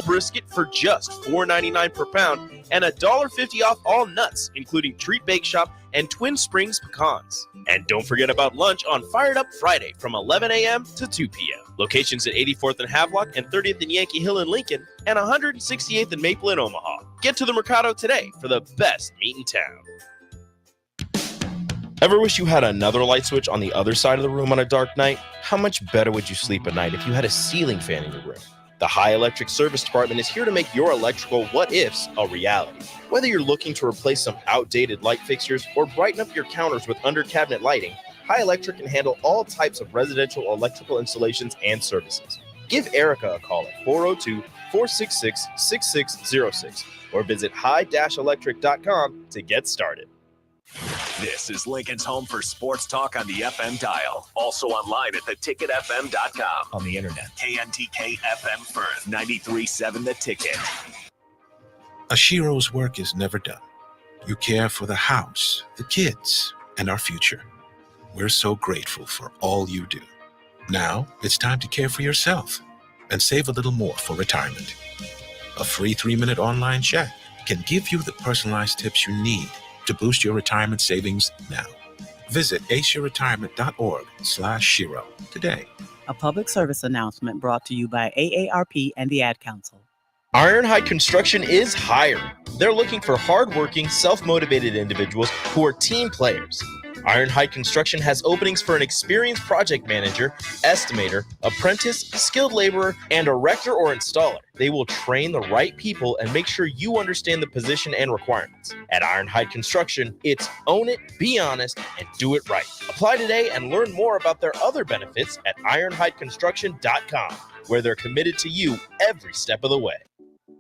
brisket for just $4.99 per pound and $1.50 off all nuts, including Treat Bake Shop and Twin Springs pecans. And don't forget about lunch on Fired Up Friday from 11 a.m. to 2 p.m. Locations at 84th and Havelock and 30th and Yankee Hill in Lincoln and 168th and Maple in Omaha. Get to the Mercado today for the best meat in town. Ever wish you had another light switch on the other side of the room on a dark night? How much better would you sleep at night if you had a ceiling fan in your room? The High Electric Service Department is here to make your electrical what-ifs a reality. Whether you're looking to replace some outdated light fixtures or brighten up your counters with under-cabinet lighting, High Electric can handle all types of residential electrical installations and services. Give Erica a call at 402-466-6606 or visit high-electric.com to get started. This is Lincoln's home for sports talk on the FM dial. Also online at theticketfm.com. On the internet. KNTK FM Firth, 93.7 The Ticket. Ashiro's work is never done. You care for the house, the kids, and our future. We're so grateful for all you do. Now it's time to care for yourself and save a little more for retirement. A free 3-minute online chat can give you the personalized tips you need to boost your retirement savings now. Visit aceyourretirement.org/Shiro today. A public service announcement brought to you by AARP and the Ad Council. Ironhide Construction is hiring. They're looking for hardworking, self-motivated individuals who are team players. Ironhide Construction has openings for an experienced project manager, estimator, apprentice, skilled laborer, and erector or installer. They will train the right people and make sure you understand the position and requirements. At Ironhide Construction, it's own it, be honest, and do it right. Apply today and learn more about their other benefits at ironhideconstruction.com, where they're committed to you every step of the way.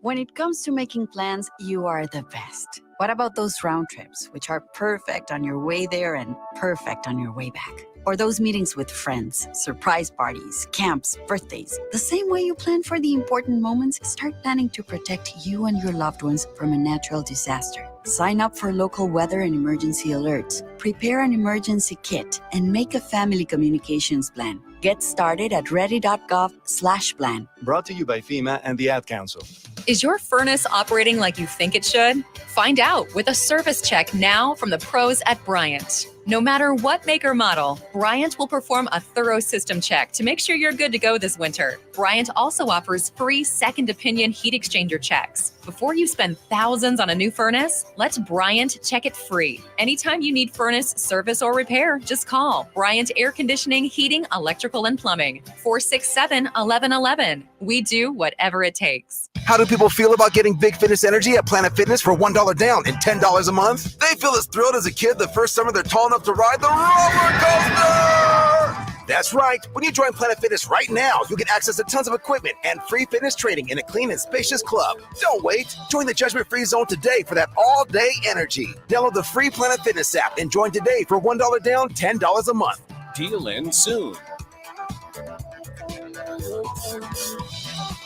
When it comes to making plans, you are the best. What about those round trips, which are perfect on your way there and perfect on your way back? Or those meetings with friends, surprise parties, camps, birthdays. The same way you plan for the important moments, start planning to protect you and your loved ones from a natural disaster. Sign up for local weather and emergency alerts. Prepare an emergency kit and make a family communications plan. Get started at ready.gov/plan. Brought to you by FEMA and the Ad Council. Is your furnace operating like you think it should? Find out with a service check now from the pros at Bryant. No matter what make or model, Bryant will perform a thorough system check to make sure you're good to go this winter. Bryant also offers free second opinion heat exchanger checks. Before you spend thousands on a new furnace, let Bryant check it free. Anytime you need furnace service or repair, just call Bryant Air Conditioning, Heating, Electrical, and Plumbing, 467-1111. We do whatever it takes. How do people feel about getting Big Fitness Energy at Planet Fitness for $1 down and $10 a month? They feel as thrilled as a kid the first summer they're tall enough to ride the roller coaster! That's right. When you join Planet Fitness right now, you get access to tons of equipment and free fitness training in a clean and spacious club. Don't wait. Join the judgment-free zone today for that all-day energy. Download the free Planet Fitness app and join today for $1 down, $10 a month. Deal in soon.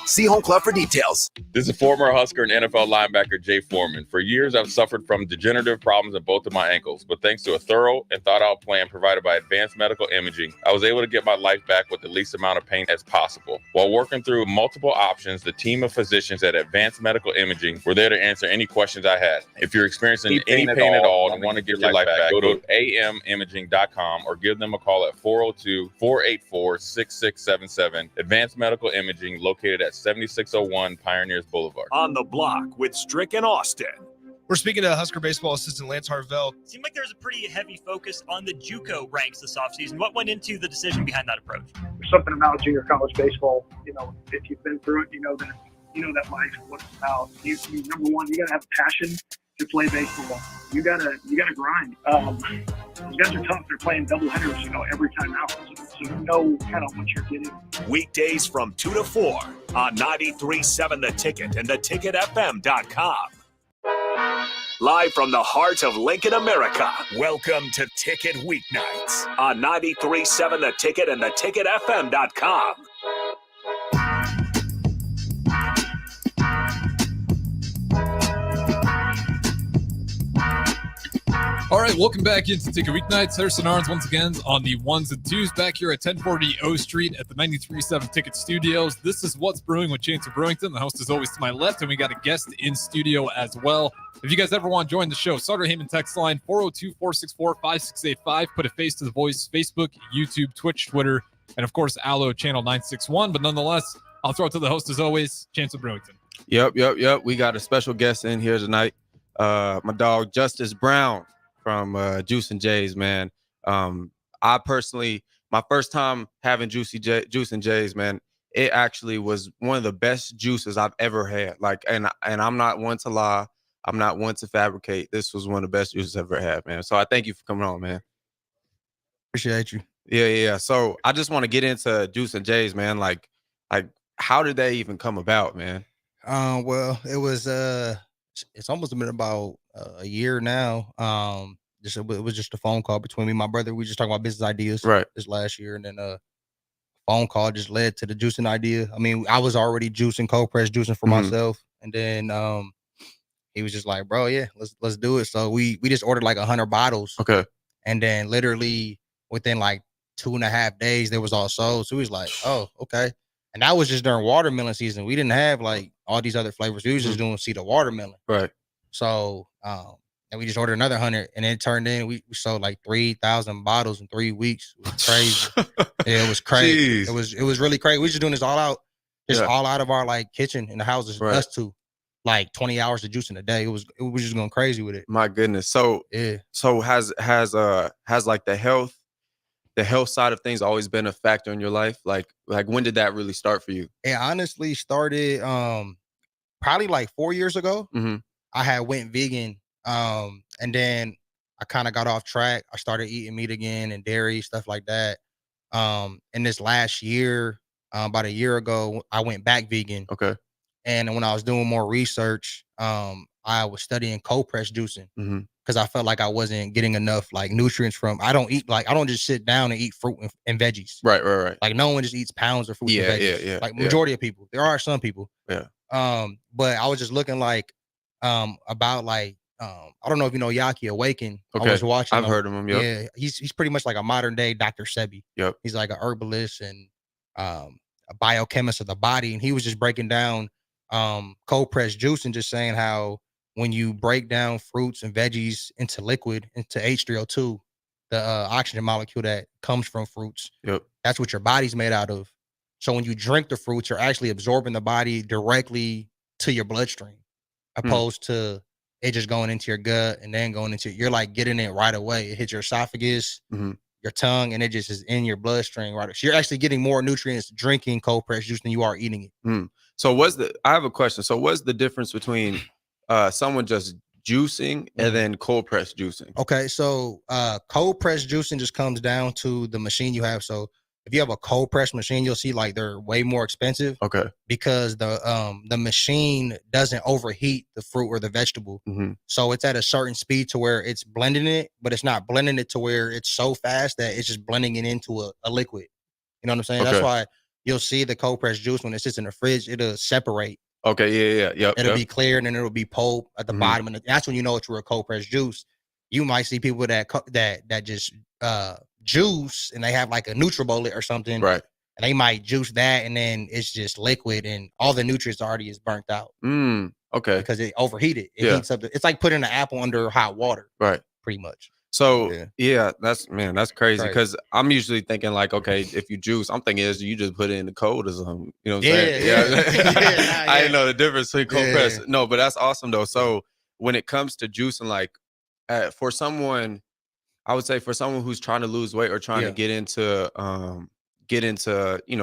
See Home Club for details. This is former Husker and NFL linebacker Jay Foreman. For years, I've suffered from degenerative problems in both of my ankles, but thanks to a thorough and thought-out plan provided by Advanced Medical Imaging, I was able to get my life back with the least amount of pain as possible. While working through multiple options, the team of physicians at Advanced Medical Imaging were there to answer any questions I had. If you're experiencing any pain at all and want to get your life back, go to amimaging.com or give them a call at 402-484-6677. Advanced Medical Imaging, located at 7601 Pioneers Boulevard. On the block with Strick and Austin. We're speaking to Husker baseball assistant Lance Harvell. It seemed like there was a pretty heavy focus on the JUCO ranks this offseason. What went into the decision behind that approach? There's something about junior college baseball. You know, if you've been through it, you know that life, what it's about. You number one, you got to have a passion to play baseball. You gotta grind. Those guys are tough. They're playing doubleheaders, every time out. So you know kind of what you're getting. Weekdays from 2 to 4 on 93.7 The Ticket and theticketfm.com. Live from the heart of Lincoln, America, welcome to Ticket Weeknights on 93.7 The Ticket and theticketfm.com. All right. right, welcome back into Ticket Weeknights. Harrison Arns once again on the ones and twos back here at 1040 O Street at the 93.7 Ticket Studios. This is What's Brewing with Chancellor Brewington. The host is always to my left, and we got a guest in studio as well. If you guys ever want to join the show, Sutter Heyman text line 402-464-5685. Put a face to the voice, Facebook, YouTube, Twitch, Twitter, and of course, Allo Channel 961. But nonetheless, I'll throw it to the host as always, Chancellor Brewington. Yep. We got a special guest in here tonight. My dog, Justice Brown from Juice and J's, man. I personally, my first time having Juice and J's, man, it actually was one of the best juices I've ever had. Like, and I'm not one to lie. I'm not one to fabricate. This was one of the best juices I've ever had, man. So I thank you for coming on, man. Appreciate you. Yeah. So I just want to get into Juice and J's, man. Like, how did they even come about, man? Well, it was it's almost been about a year now. It was just a phone call between me and my brother. We just talking about business ideas this last year, and then phone call just led to the juicing idea. I mean, I was already juicing, cold press juicing for myself, and then he was just like, "Bro, yeah, let's do it." So we just ordered like 100 bottles. Okay. And then literally within like 2.5 days, they was all sold. So he was like, "Oh, okay." And that was just during watermelon season. We didn't have like all these other flavors. We was just doing the watermelon. Right. So and we just ordered another 100, and it turned in. We sold like 3,000 bottles in 3 weeks. It was crazy. Yeah, it was crazy. Jeez. It was really crazy. We just doing this all out, all out of our like kitchen in the houses. Right. Us two, like 20 hours of juicing a day. It was just going crazy with it. My goodness. So yeah. So has like the health side of things always been a factor in your life? Like when did that really start for you? It honestly started probably like 4 years ago. Mm-hmm. I had went vegan. And then I kind of got off track. I started eating meat again and dairy, stuff like that. In this last year, about a year ago, I went back vegan. Okay. And when I was doing more research, I was studying cold press juicing because I felt like I wasn't getting enough like nutrients from. I don't just sit down and eat fruit and veggies. Right. Like no one just eats pounds of fruit and veggies. Yeah. Like majority of people. There are some people. Yeah. But I was just looking like about like. I don't know if you know Yaki Awaken. Okay. I was watching. I've heard of him. Yep. Yeah, he's pretty much like a modern day Dr. Sebi. Yep. He's like a herbalist and a biochemist of the body, and he was just breaking down cold pressed juice and just saying how when you break down fruits and veggies into liquid, into H3O2, the oxygen molecule that comes from fruits. Yep. That's what your body's made out of. So when you drink the fruits, you're actually absorbing the body directly to your bloodstream, opposed to it just going into your gut and then going into, you're like getting it right away. It hits your esophagus, your tongue, and it just is in your bloodstream right. So you're actually getting more nutrients drinking cold pressed juice than you are eating it. So I have a question. So what's the difference between someone just juicing and then cold press juicing? Okay, so cold press juicing just comes down to the machine you have. So if you have a cold press machine, you'll see like they're way more expensive. Okay. Because the machine doesn't overheat the fruit or the vegetable. So it's at a certain speed to where it's blending it, but it's not blending it to where it's so fast that it's just blending it into a liquid. You know what I'm saying? Okay. That's why you'll see the cold press juice when it sits in the fridge, it'll separate. Okay, yeah. It'll be clear, and then it'll be pulp at the bottom, and that's when you know it's real cold press juice. You might see people that just juice and they have like a NutriBullet or something, right? And they might juice that, and then it's just liquid, and all the nutrients already is burnt out. Okay, because it overheated. It heats up. It's like putting an apple under hot water, right? Pretty much. So yeah, that's crazy. Because I'm usually thinking like, okay, if you juice, I'm thinking is you just put it in the cold or something. You know what I'm saying? Yeah. I didn't know the difference between cold press. No, but that's awesome though. So when it comes to juicing, like for someone, I would say for someone who's trying to lose weight or trying to get into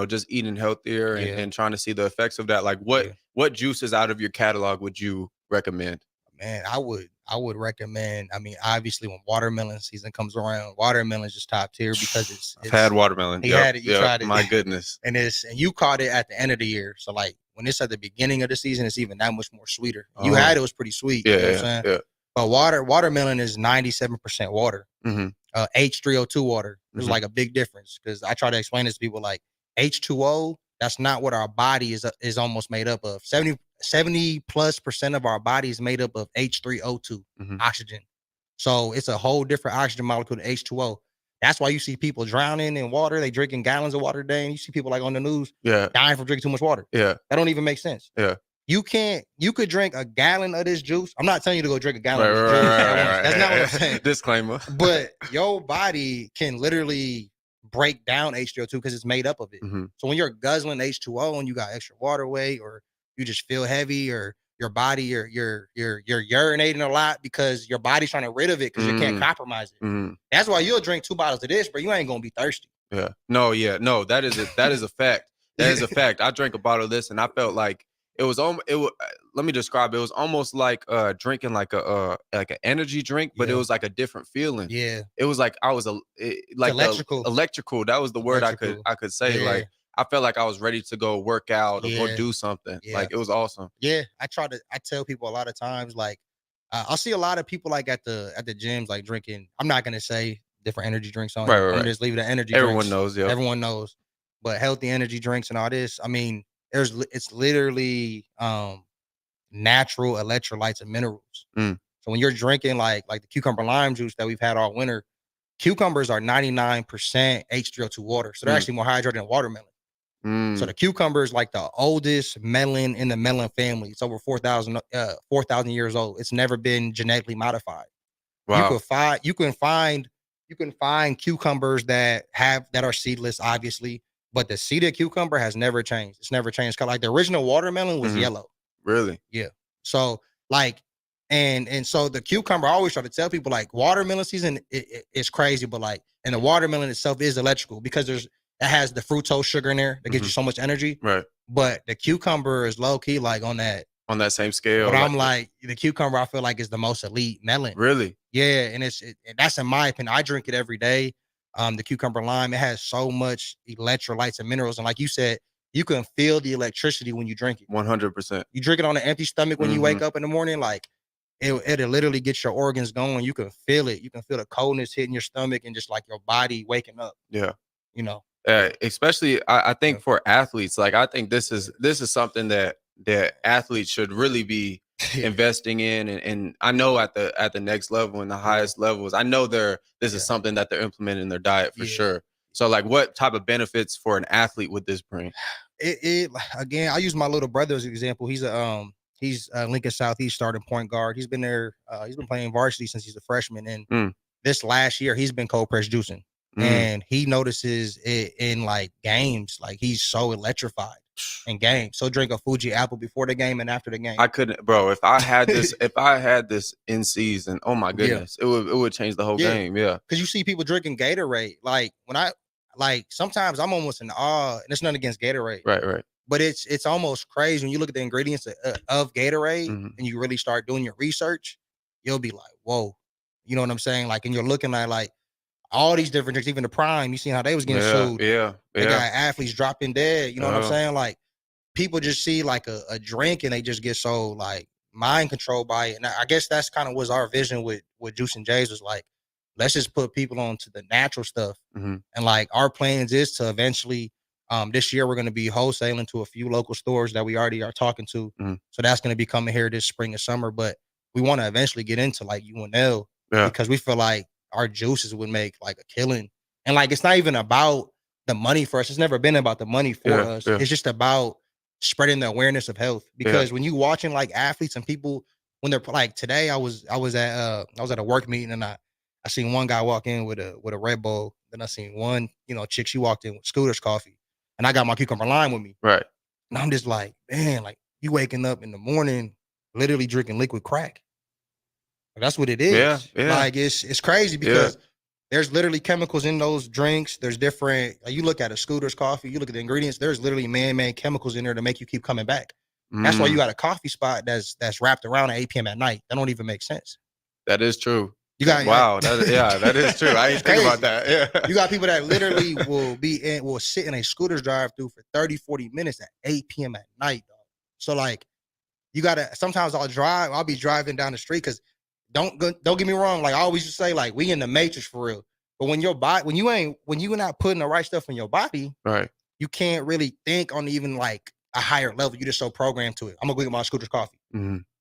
just eating healthier and trying to see the effects of that, like what juices out of your catalog would you recommend? Man, I would recommend. I mean, obviously, when watermelon season comes around, watermelon is just top tier because it's I've had watermelon. You had it. You tried it. My goodness. And you caught it at the end of the year. So like when it's at the beginning of the season, it's even that much more sweeter. You had it was pretty sweet. You know what I'm saying? Yeah. But watermelon is 97% water. H3O2 water. There's like a big difference because I try to explain this to people like H2O. That's not what our body is almost made up of. 70+% of our body is made up of H3O2, oxygen. So it's a whole different oxygen molecule than H2O. That's why you see people drowning in water. They drinking gallons of water a day, and you see people like on the news dying from drinking too much water. Yeah. That don't even make sense. Yeah. You could drink a gallon of this juice. I'm not telling you to go drink a gallon of this Right, juice. right. That's not what I'm saying. Disclaimer. But your body can literally break down H3O2 because it's made up of it. Mm-hmm. So when you're guzzling H2O and you got extra water weight, or you just feel heavy, or your body, you're urinating a lot because your body's trying to rid of it because you can't compromise it. Mm-hmm. That's why you'll drink 2 bottles of this, but you ain't gonna be thirsty. Yeah. No, that is a fact. That is a fact. I drank a bottle of this and I felt like let me describe it. It was almost like drinking like an energy drink, but it was like a different feeling. Yeah. It was like I was electrical. That was the word I could say. Yeah. Like I felt like I was ready to go work out or go do something. Yeah. Like it was awesome. Yeah. I tell people a lot of times, like I'll see a lot of people like at the gyms, like drinking. I'm not gonna say different energy drinks on. Right, I'm right. just leave it at energy Everyone drinks. knows, yeah. Everyone knows. But healthy energy drinks and all this, I mean, it's literally natural electrolytes and minerals. So when you're drinking like the cucumber lime juice that we've had all winter, cucumbers are 99% H3O2 water. So they're actually more hydrated than watermelon. So the cucumber is like the oldest melon in the melon family. It's over 4,000 years old. It's never been genetically modified. Wow. You can find cucumbers that are seedless, obviously, but the seeded cucumber has never changed. It's never changed color. Like the original watermelon was yellow. Really? Yeah. So like, and so the cucumber, I always try to tell people, like, watermelon season is crazy, but like, and the watermelon itself is electrical because it has the fructose sugar in there that gives you so much energy. Right. But the cucumber is low key like on that same scale. But I'm like the cucumber, I feel like is the most elite melon. Really? Yeah, and that's in my opinion. I drink it every day. The cucumber lime, it has so much electrolytes and minerals, and like you said, you can feel the electricity when you drink it. 100%. You drink it on an empty stomach when you wake up in the morning, like it'll literally get your organs going. You can feel it. You can feel the coldness hitting your stomach and just like your body waking up. Yeah. You know. Especially, I think for athletes, like I think this is something that athletes should really be investing in, and I know at the next level and the highest levels, I know this is something that they're implementing in their diet for sure. So like, what type of benefits for an athlete would this bring? It again, I use my little brother as an example. He's Lincoln Southeast starting point guard. He's been there. He's been playing varsity since he's a freshman, and this last year he's been cold press juicing, and he notices it in like games. Like he's so electrified in games. So drink a Fuji apple before the game and after the game. I couldn't, bro. If I had this in season, oh my goodness, it would change the whole game. Yeah, because you see people drinking Gatorade. Like when sometimes I'm almost in awe, and it's nothing against Gatorade. Right. But it's almost crazy when you look at the ingredients of Gatorade and you really start doing your research. You'll be like, whoa, you know what I'm saying? Like, and you're looking at like all these different drinks, even the Prime. You see how they was getting sued. Yeah. They got athletes dropping dead. You know what I'm saying? Like people just see like a drink and they just get so like mind controlled by it. And I guess that's kind of was our vision with Juice and Jays was like, let's just put people onto the natural stuff. And like our plans is to eventually, this year we're going to be wholesaling to a few local stores that we already are talking to. So that's going to be coming here this spring and summer. But we want to eventually get into like UNL because we feel like our juices would make like a killing. And like, it's not even about the money for us. It's never been about the money for us. It's just about spreading the awareness of health. Because when you watching like athletes and people, when they're like today, I was at a work meeting and I seen one guy walk in with a Red Bull. Then I seen one, chick, she walked in with Scooter's coffee. And I got my cucumber lime with me. Right. And I'm just like, man, like you waking up in the morning, literally drinking liquid crack. That's what it is. Yeah. Like it's crazy because there's literally chemicals in those drinks. There's different, you look at a Scooter's coffee, you look at the ingredients, there's literally man-made chemicals in there to make you keep coming back. That's why you got a coffee spot that's wrapped around at 8 p.m. at night. That don't even make sense. That is true. You got that is true. I didn't think about that. Yeah. You got people that literally will sit in a Scooter's drive-through for 30, 40 minutes at 8 p.m. at night, dog. So like you gotta sometimes I'll be driving down the street because don't get me wrong, like I always just say, like we in the matrix for real. But when your body when you're not putting the right stuff in your body, right, you can't really think on even like a higher level. You just so programmed to it. I'm gonna go get my Scooter's coffee.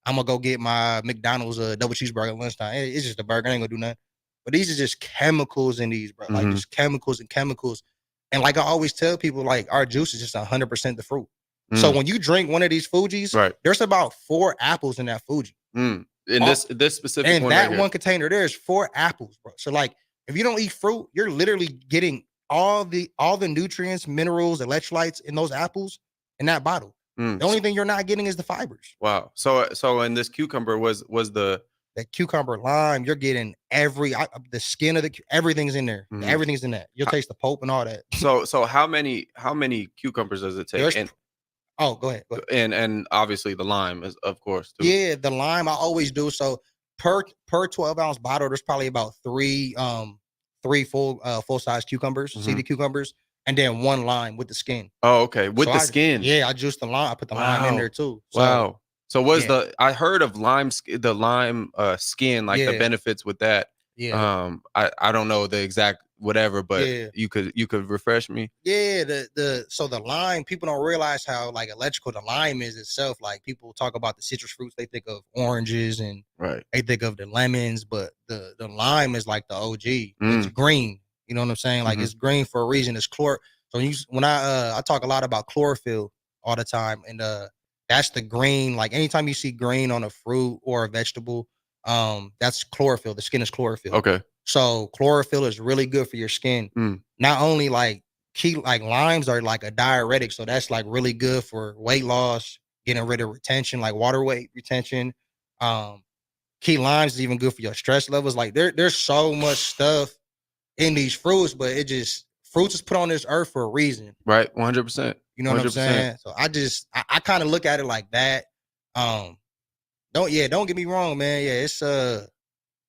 I'm gonna go get my McDonald's double cheeseburger at lunchtime. It's just a burger. I ain't gonna do nothing. But these are just chemicals in these, bro. Like just chemicals and chemicals. And like I always tell people, like our juice is just 100% the fruit. So when you drink one of these Fujis, there's about 4 apples in that Fuji. In this specific and one, that right one container, there's 4 apples, bro. So like, if you don't eat fruit, you're literally getting all the nutrients, minerals, electrolytes in those apples in that bottle. The only thing you're not getting is the fibers. Wow. So in this cucumber was the cucumber, lime. You're getting the skin of everything's in there. Everything's in that. You'll taste the pulp and all that. So how many cucumbers does it take? Go ahead. And obviously the lime is, of course, too. Yeah, the lime I always do. So per 12-ounce bottle, there's probably about three full size cucumbers, seeded cucumbers, and then 1 lime with the skin. Oh, okay. With the skin. Yeah, I juiced the lime. I put the lime in there too. So, wow. So I heard of the lime skin, like the benefits with that. Yeah. I don't know the exact whatever, but you could refresh me. Yeah, the lime, people don't realize how like electrical the lime is itself. Like people talk about the citrus fruits, they think of oranges and they think of the lemons, but the lime is like the OG. It's green. You know what I'm saying? Like it's green for a reason. It's chlor. So when I talk a lot about chlorophyll all the time, and that's the green. Like anytime you see green on a fruit or a vegetable, that's chlorophyll. The skin is chlorophyll. Okay. So chlorophyll is really good for your skin. Not only like limes are like a diuretic, so that's like really good for weight loss, getting rid of retention, like water weight retention. Key limes is even good for your stress levels. Like there's so much stuff in these fruits, but fruits is put on this earth for a reason. Right, 100%. You know what I'm saying? So I kind of look at it like that. Don't get me wrong, man. Yeah, it's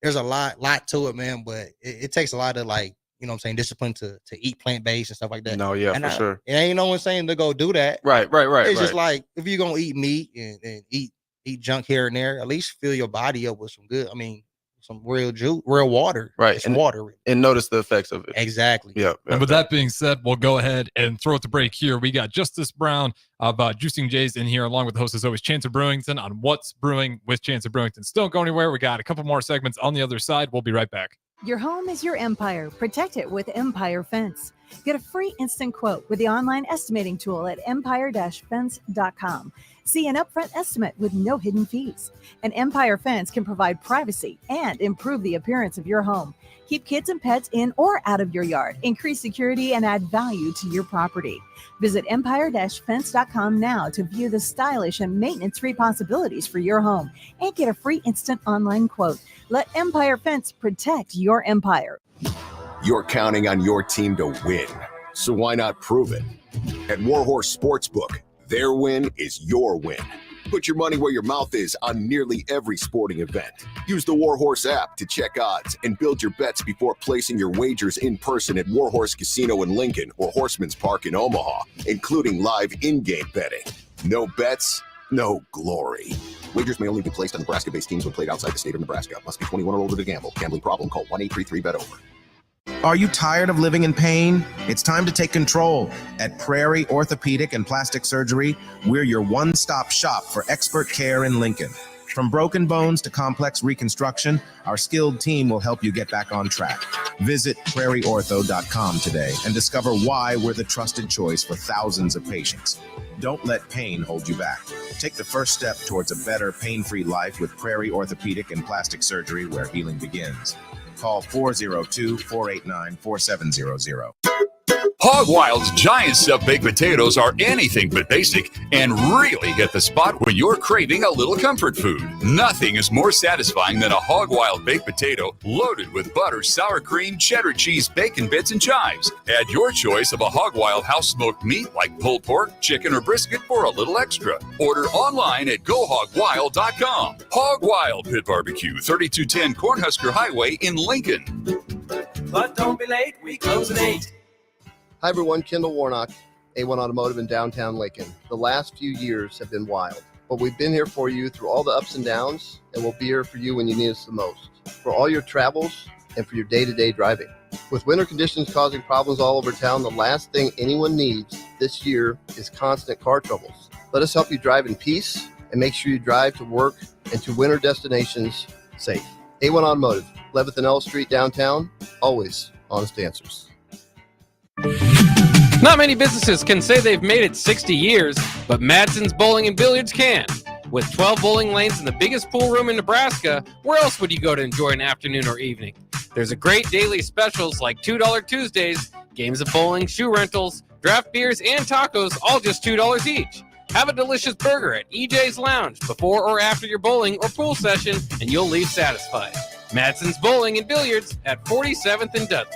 there's a lot to it, man, but it takes a lot of like, you know what I'm saying, discipline to eat plant-based and stuff like that. No, yeah, and for sure. It ain't no one saying to go do that. Right. It's just like if you're gonna eat meat and eat junk here and there, at least fill your body up with some good, some real juice, real water. Right. It's water. And notice the effects of it. Exactly. Yeah. And with that being said, we'll go ahead and throw it to break here. We got Justice Brown about Juicing Jays in here, along with the host, as always, Chancellor Brewington on What's Brewing with Chancellor Brewington. Still don't go anywhere. We got a couple more segments on the other side. We'll be right back. Your home is your empire. Protect it with Empire Fence. Get a free instant quote with the online estimating tool at empire-fence.com. See an upfront estimate with no hidden fees. An Empire Fence can provide privacy and improve the appearance of your home. Keep kids and pets in or out of your yard. Increase security and add value to your property. Visit empire-fence.com now to view the stylish and maintenance-free possibilities for your home and get a free instant online quote. Let Empire Fence protect your empire. You're counting on your team to win, so why not prove it? At Warhorse Sportsbook, their win is your win. Put your money where your mouth is on nearly every sporting event. Use the Warhorse app to check odds and build your bets before placing your wagers in person at Warhorse Casino in Lincoln or Horseman's Park in Omaha, including live in-game betting. No bets, no glory. Wagers may only be placed on Nebraska-based teams when played outside the state of Nebraska. Must be 21 or older to gamble. Gambling problem? Call 1-833-BET-OVER. Are you tired of living in pain? It's time to take control. At Prairie Orthopedic and Plastic Surgery, we're your one-stop shop for expert care in Lincoln. From broken bones to complex reconstruction, our skilled team will help you get back on track. Visit prairieortho.com today and discover why we're the trusted choice for thousands of patients. Don't let pain hold you back. Take the first step towards a better pain-free life with Prairie Orthopedic and Plastic Surgery, where healing begins. Call 402-489-4700. Hog Wild's giant stuffed baked potatoes are anything but basic and really hit the spot when you're craving a little comfort food. Nothing is more satisfying than a Hog Wild baked potato loaded with butter, sour cream, cheddar cheese, bacon bits, and chives. Add your choice of a Hog Wild house smoked meat like pulled pork, chicken, or brisket for a little extra. Order online at GoHogWild.com. Hog Wild Pit Barbecue, 3210 Cornhusker Highway in Lincoln. But don't be late, we close at 8. Hi everyone, Kendall Warnock, A1 Automotive in downtown Lincoln. The last few years have been wild, but we've been here for you through all the ups and downs, and we'll be here for you when you need us the most. For all your travels and for your day-to-day driving. With winter conditions causing problems all over town, the last thing anyone needs this year is constant car troubles. Let us help you drive in peace and make sure you drive to work and to winter destinations safe. A1 Automotive, 11th and L Street downtown, always honest answers. Not many businesses can say they've made it 60 years, but Madsen's Bowling and Billiards can. With 12 bowling lanes and the biggest pool room in Nebraska, where else would you go to enjoy an afternoon or evening? There's a great daily specials like $2 Tuesdays, games of bowling, shoe rentals, draft beers, and tacos, all just $2 each. Have a delicious burger at EJ's Lounge before or after your bowling or pool session, and you'll leave satisfied. Madsen's Bowling and Billiards at 47th and Dudley.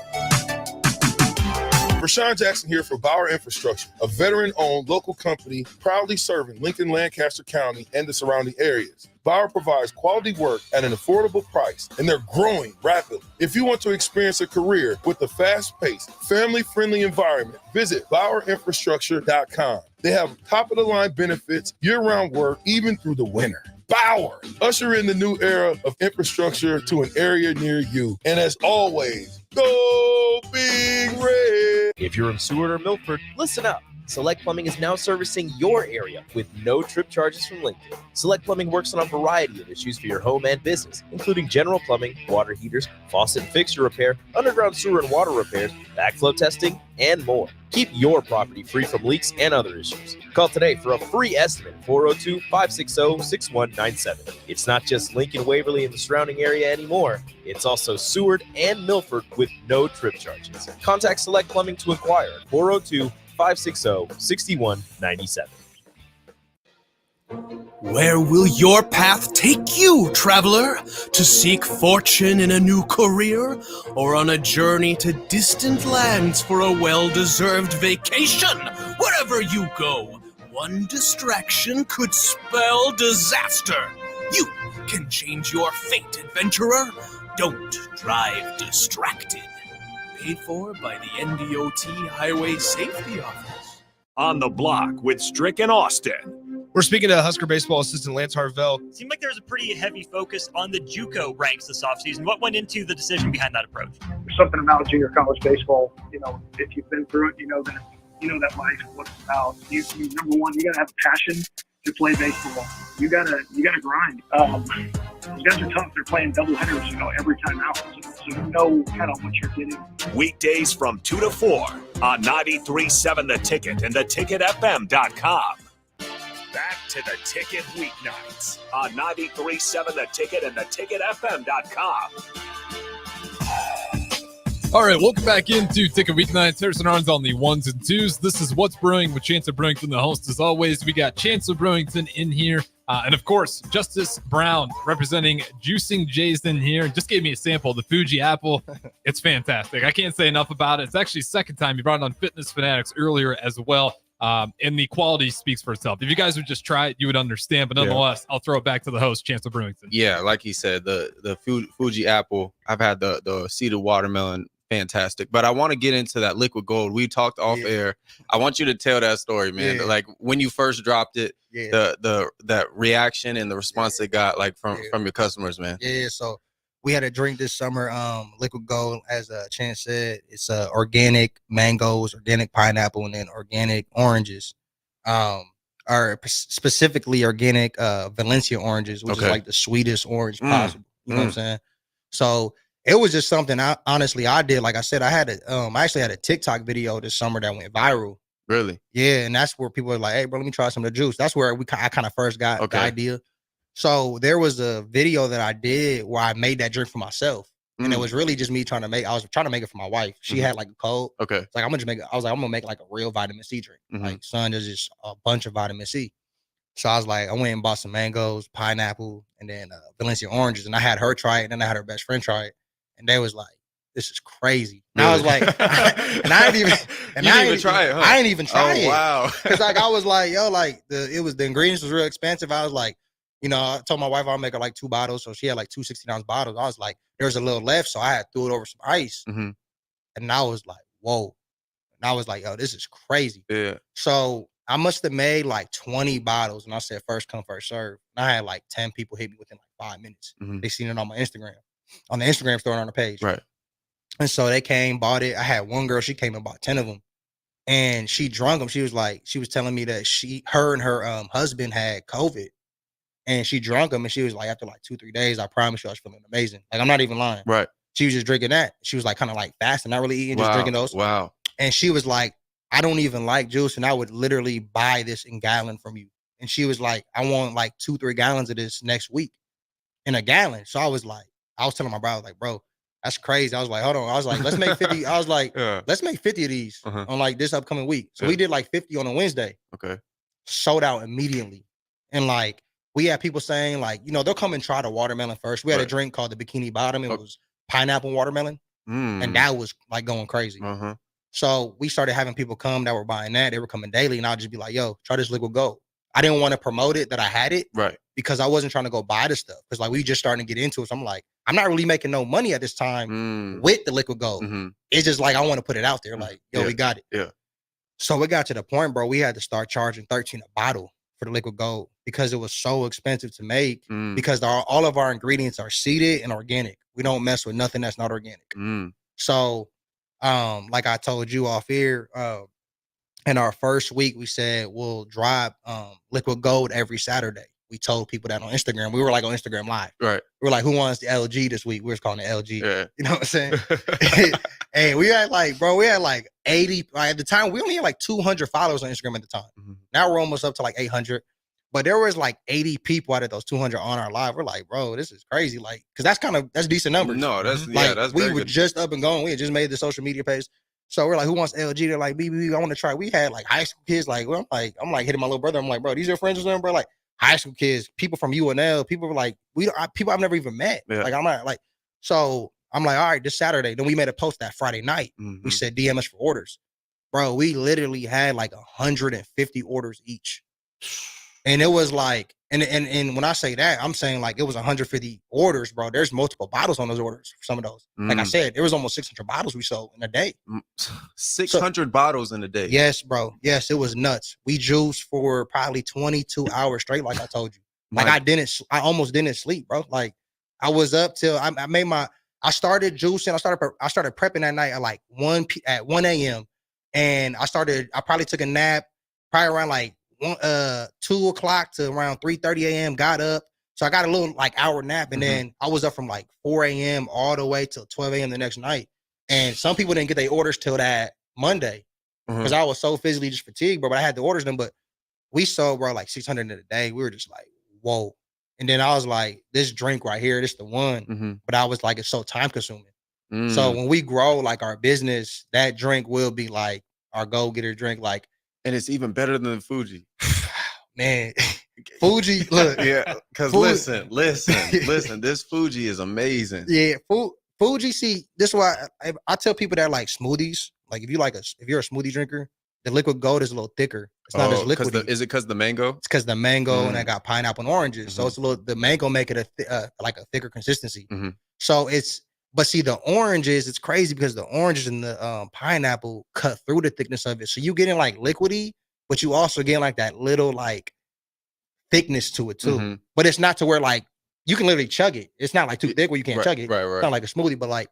Rashawn Jackson here for Bauer Infrastructure, a veteran-owned local company proudly serving Lincoln, Lancaster County, and the surrounding areas. Bauer provides quality work at an affordable price, and they're growing rapidly. If you want to experience a career with a fast-paced, family-friendly environment, visit BauerInfrastructure.com. They have top-of-the-line benefits, year-round work, even through the winter. Bauer, usher in the new era of infrastructure to an area near you. And as always, go Big Red! If you're in Seward or Milford, listen up. Select Plumbing is now servicing your area with no trip charges from Lincoln. Select Plumbing works on a variety of issues for your home and business, including general plumbing, water heaters, faucet and fixture repair, underground sewer and water repairs, backflow testing, and more. Keep your property free from leaks and other issues. Call today for a free estimate, 402-560-6197. It's not just Lincoln, Waverly, and the surrounding area anymore. It's also Seward and Milford with no trip charges. Contact Select Plumbing to inquire at 402-560-6197. Where will your path take you, traveler? To seek fortune in a new career? Or on a journey to distant lands for a well-deserved vacation? Wherever you go, one distraction could spell disaster. You can change your fate, adventurer. Don't drive distracted. Paid for by the NDOT Highway Safety Office. On the Block with Strick and Austin. We're speaking to Husker baseball assistant Lance Harvell. Seemed like there was a pretty heavy focus on the JUCO ranks this offseason. What went into the decision behind that approach? There's something about junior college baseball. You know, if you've been through it, you know that life, what it's about. You number one, you gotta have a passion to play baseball. You gotta grind. Those guys are tough. They're playing double headers, every time out. So you know kind of what you're getting. Weekdays from 2 to 4 on 93.7 The Ticket and theticketfm.com. Back to The Ticket weeknights on 93.7 The Ticket and theticketfm.com. All right, welcome back into Ticket Weeknights. Harrison Arns on the ones and twos. This is What's Brewing with Chancellor Brewington, the host. As always, we got Chancellor Brewington in here. And, of course, Justice Brown representing Juicing Jays in here. Just gave me a sample of the Fuji apple. It's fantastic. I can't say enough about it. It's actually second time. You brought it on Fitness Fanatics earlier as well. And the quality speaks for itself. If you guys would just try it, you would understand. But nonetheless, I'll throw it back to the host, Chancellor Brewington. Yeah, like he said, the Fuji apple. I've had the seeded watermelon. Fantastic. But I want to get into that liquid gold. We talked off air. I want you to tell that story, man. Yeah. Like when you first dropped it, that reaction and the response they got like from your customers, man. Yeah, so we had a drink this summer, liquid gold, as Chance said. It's organic mangoes, organic pineapple, and then organic oranges. Are specifically organic Valencia oranges, which is like the sweetest orange possible. You know what I'm saying? So it was just something I did. Like I said, I actually had a TikTok video this summer that went viral. Really? Yeah, and that's where people are like, "Hey, bro, let me try some of the juice." That's where I kind of first got the idea. So there was a video that I did where I made that drink for myself, and it was really just me trying to make. I was trying to make it for my wife. She had like a cold. Okay. It's like I'm gonna just make it. I was like, I'm gonna make like a real vitamin C drink. Like, son, there's just a bunch of vitamin C. So I was like, I went and bought some mangoes, pineapple, and then Valencia oranges, and I had her try it, and then I had her best friend try it. And they was like, "This is crazy." And I was like, and I didn't even try it. Huh? I didn't even try it. Wow. Because like I was like, yo, like the ingredients was real expensive. I was like, I told my wife I'll make her like 2 bottles, so she had like 2 16-ounce bottles. I was like, there's a little left, so I had threw it over some ice, and I was like, whoa. And I was like, yo, this is crazy. Yeah. So I must have made like 20 bottles, and I said first come first serve. And I had like 10 people hit me within like 5 minutes. They seen it on my Instagram. On the Instagram store and on the page. Right. And so they came, bought it. I had one girl, she came and bought 10 of them. And she drunk them. She was telling me that her and her husband had COVID. And she drunk them, and she was like, after like 2-3 days, I promise you, I was feeling amazing. Like, I'm not even lying. Right. She was just drinking that. She was like kind of like fasting, not really eating, just drinking those. Wow. And she was like, I don't even like juice, and I would literally buy this in gallon from you. And she was like, I want like 2-3 gallons of this next week in a gallon. So I was telling my brother, like, bro, that's crazy. I was like, hold on. I was like, let's make 50. I was like, let's make 50 of these on like this upcoming week. So we did like 50 on a Wednesday. Okay. Sold out immediately. And like, we had people saying like, you know, they'll come and try the watermelon first. We had a drink called the Bikini Bottom. It was pineapple watermelon. And that was like going crazy. So we started having people come that were buying that. They were coming daily. And I'll just be like, yo, try this liquid gold. I didn't want to promote it that I had it. Right. Because I wasn't trying to go buy the stuff. Because like we just starting to get into it. So I'm like, I'm not really making no money at this time with the liquid gold. It's just like I want to put it out there. Like, yo, we got it. Yeah. So it got to the point, bro, we had to start charging $13 a bottle for the liquid gold because it was so expensive to make because all of our ingredients are seeded and organic. We don't mess with nothing that's not organic. So like I told you off here, in our first week, we said we'll drop liquid gold every Saturday. We told people that on Instagram. We were like on Instagram Live. Right. We were like, who wants the LG this week? We were calling it LG. Yeah. You know what I'm saying? And we had like 80. At the time, we only had like 200 followers on Instagram at the time. Now we're almost up to like 800. But there was like 80 people out of those 200 on our live. We're like, bro, this is crazy. Like, because that's decent numbers. No, that's like, that's we very were good. just up and going. We had just made the social media page. So we're like, who wants LG? They're like, BBB, I want to try. We had like high school kids. Like, well, I'm like hitting my little brother. I'm like, bro, these are friends of them, bro. Like high school kids, people from UNL, people were like, people I've never even met. Yeah. Like, I'm not like, so I'm like, all right, this Saturday. Then we made a post that Friday night. We said DM us for orders. Bro, we literally had like 150 orders each. And it was like, and when I say that, I'm saying like it was 150 orders, bro. There's multiple bottles on those orders for some of those. Like I said, there was almost 600 bottles we sold in a day. 600 bottles in a day. Yes, bro. Yes, it was nuts. We juiced for probably 22 hours straight, like I told you. Like I almost didn't sleep, bro. Like I was up till I started juicing. I started prepping that night at like 1 a.m. And I probably took a nap probably around like 2 o'clock to around 3:30 a.m. Got up. So I got a little like hour nap. And then I was up from like 4 a.m. all the way till 12 a.m. the next night. And some people didn't get their orders till that Monday because I was so physically just fatigued, bro. But I had the orders them. But we sold, bro, like 600 in a day. We were just like, whoa. And then I was like, this drink right here, this the one. But I was like, it's so time consuming. So when we grow like our business, that drink will be like our go-getter drink. Like, and it's even better than the Fuji. Man, Fuji, look. Yeah, because listen, this Fuji is amazing. Yeah, Fuji, see, this is why I tell people that like smoothies, like if you're a smoothie drinker, the liquid gold is a little thicker. It's not as liquid. Is it because the mango? It's because the mango and I got pineapple and oranges. So it's the mango make it like a thicker consistency. So but see the oranges, it's crazy because the oranges and the pineapple cut through the thickness of it. So you getting like liquidy, but you also get like that little like thickness to it too. But it's not to where like you can literally chug it. It's not like too thick where you can't chug it. Right. It's not like a smoothie, but like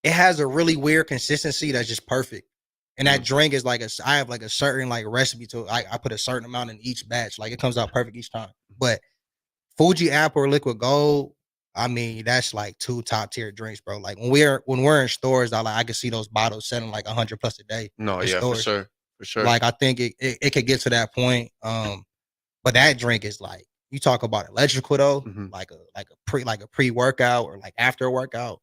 it has a really weird consistency that's just perfect. And that drink is like I have like a certain like recipe to it. I put a certain amount in each batch. Like it comes out perfect each time. But Fuji Apple or Liquid Gold, I mean, that's like 2 top tier drinks, bro. Like when we're in stores, I can see those bottles selling like 100 plus a day. No, yeah, for sure. Like I think it could get to that point. But that drink is like, you talk about electrical though, like a pre-workout or like after a workout.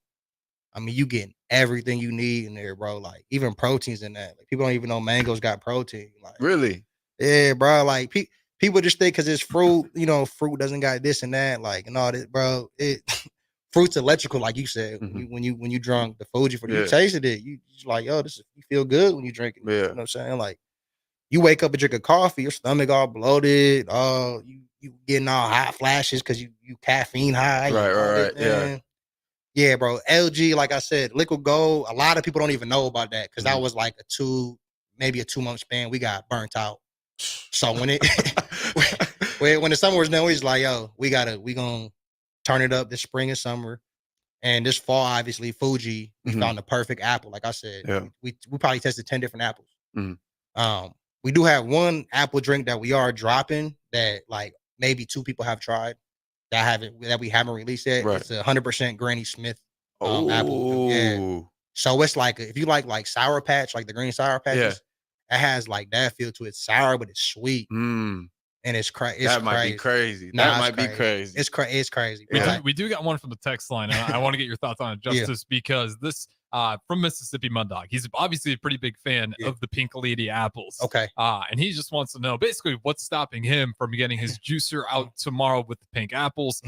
I mean, you getting everything you need in there, bro. Like even proteins in that. Like people don't even know mangoes got protein. Like really? Yeah, bro. Like people just think because it's fruit, you know, fruit doesn't got this and that. Like and all this, bro. Fruit's electrical, like you said. When you drunk the Fuji you tasted it, you just like, yo, you feel good when you drink it. Yeah. You know what I'm saying? Like you wake up and drink a coffee, your stomach all bloated, you getting all hot flashes because you caffeine high. Right. Yeah. Yeah, bro. LG, like I said, Liquid Gold, a lot of people don't even know about that because that was like maybe a 2-month span. We got burnt out. So when the summer was done, we was like, yo, we gonna turn it up this spring and summer. And this fall, obviously, Fuji, we found the perfect apple. Like I said, we probably tested 10 different apples. We do have one apple drink that we are dropping that like maybe 2 people have tried that we haven't released yet. Right. It's 100% Granny Smith apple. Yeah. So it's like if you like Sour Patch, like the green Sour Patches, it has like that feel to it. It's sour, but it's sweet. And it's crazy. That might be crazy. Nah, That might be crazy. It's crazy. We do got one from the text line, and I want to get your thoughts on it, Justice, because this from Mississippi Mud Dog. He's obviously a pretty big fan of the Pink Lady apples. Okay. And he just wants to know basically what's stopping him from getting his juicer out tomorrow with the pink apples.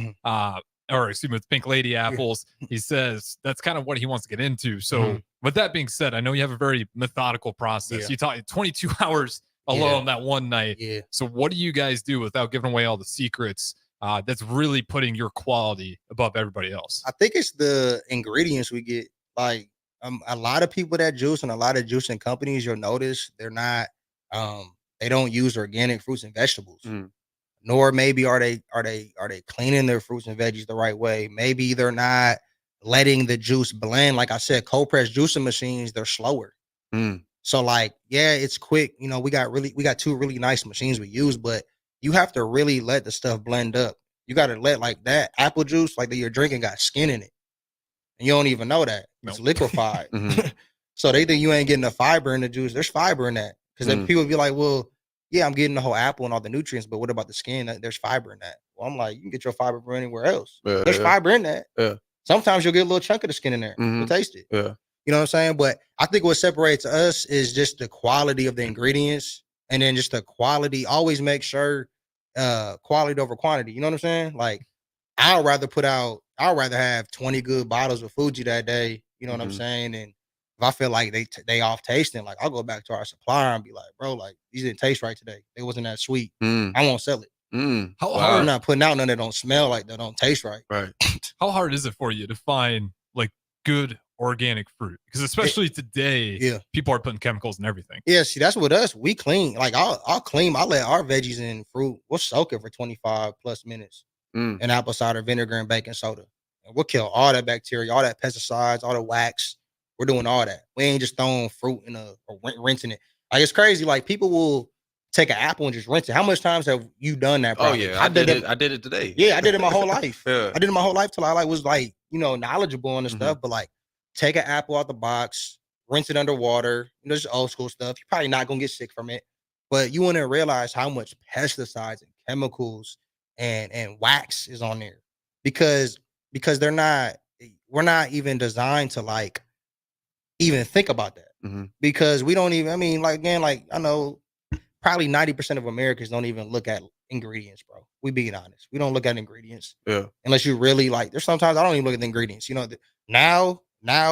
Or excuse me, with Pink Lady apples. He says that's kind of what he wants to get into. So with that being said, I know you have a very methodical process. You taught 22 hours alone that one night. So what do you guys do without giving away all the secrets that's really putting your quality above everybody else? I think it's the ingredients we get. Like a lot of people that juice and a lot of juicing companies, you'll notice they're not they don't use organic fruits and vegetables. Nor maybe are they cleaning their fruits and veggies the right way. Maybe they're not letting the juice blend. Like I said, cold press juicing machines, they're slower. So like, yeah, it's quick. You know, we got 2 really nice machines we use, but you have to really let the stuff blend up. You got to let like that apple juice, like that you're drinking, got skin in it. And you don't even know that. It's liquefied. So they think you ain't getting the fiber in the juice. There's fiber in that. Because then people be like, well, yeah, I'm getting the whole apple and all the nutrients, but what about the skin? There's fiber in that. Well, I'm like, you can get your fiber from anywhere else. There's fiber in that. Sometimes you'll get a little chunk of the skin in there. You'll taste it. You know what I'm saying? But I think what separates us is just the quality of the ingredients, and then just the quality. Always make sure quality over quantity. You know what I'm saying? Like, I'd rather have 20 good bottles of Fuji that day. You know what I'm saying? And if I feel like they off tasting, like I'll go back to our supplier and be like, bro, like these didn't taste right today. It wasn't that sweet. I won't sell it. I'm not putting out none that don't smell like that, don't taste right. Right. How hard is it for you to find like good organic fruit? Because especially today, people are putting chemicals in everything. Yeah, see, that's with us. We clean. Like I'll let our veggies and fruit, we'll soak it for 25 plus minutes in apple cider vinegar and baking soda. And we'll kill all that bacteria, all that pesticides, all the wax. We're doing all that. We ain't just throwing fruit in or rinsing it. Like it's crazy. Like people will take an apple and just rinse it. How much times have you done that? Probably? Oh yeah, I did it today. Yeah, I did it my whole life. I did it my whole life till I was knowledgeable on the stuff. But like, take an apple out the box, rinse it under water. Just old school stuff. You're probably not gonna get sick from it, but you wouldn't realize how much pesticides and chemicals and wax is on there because we're not even designed to like even think about that because we don't even. I mean, like again, like I know probably 90% of Americans don't even look at ingredients, bro. We being honest, we don't look at ingredients. Unless you really like. There's sometimes I don't even look at the ingredients. You know, now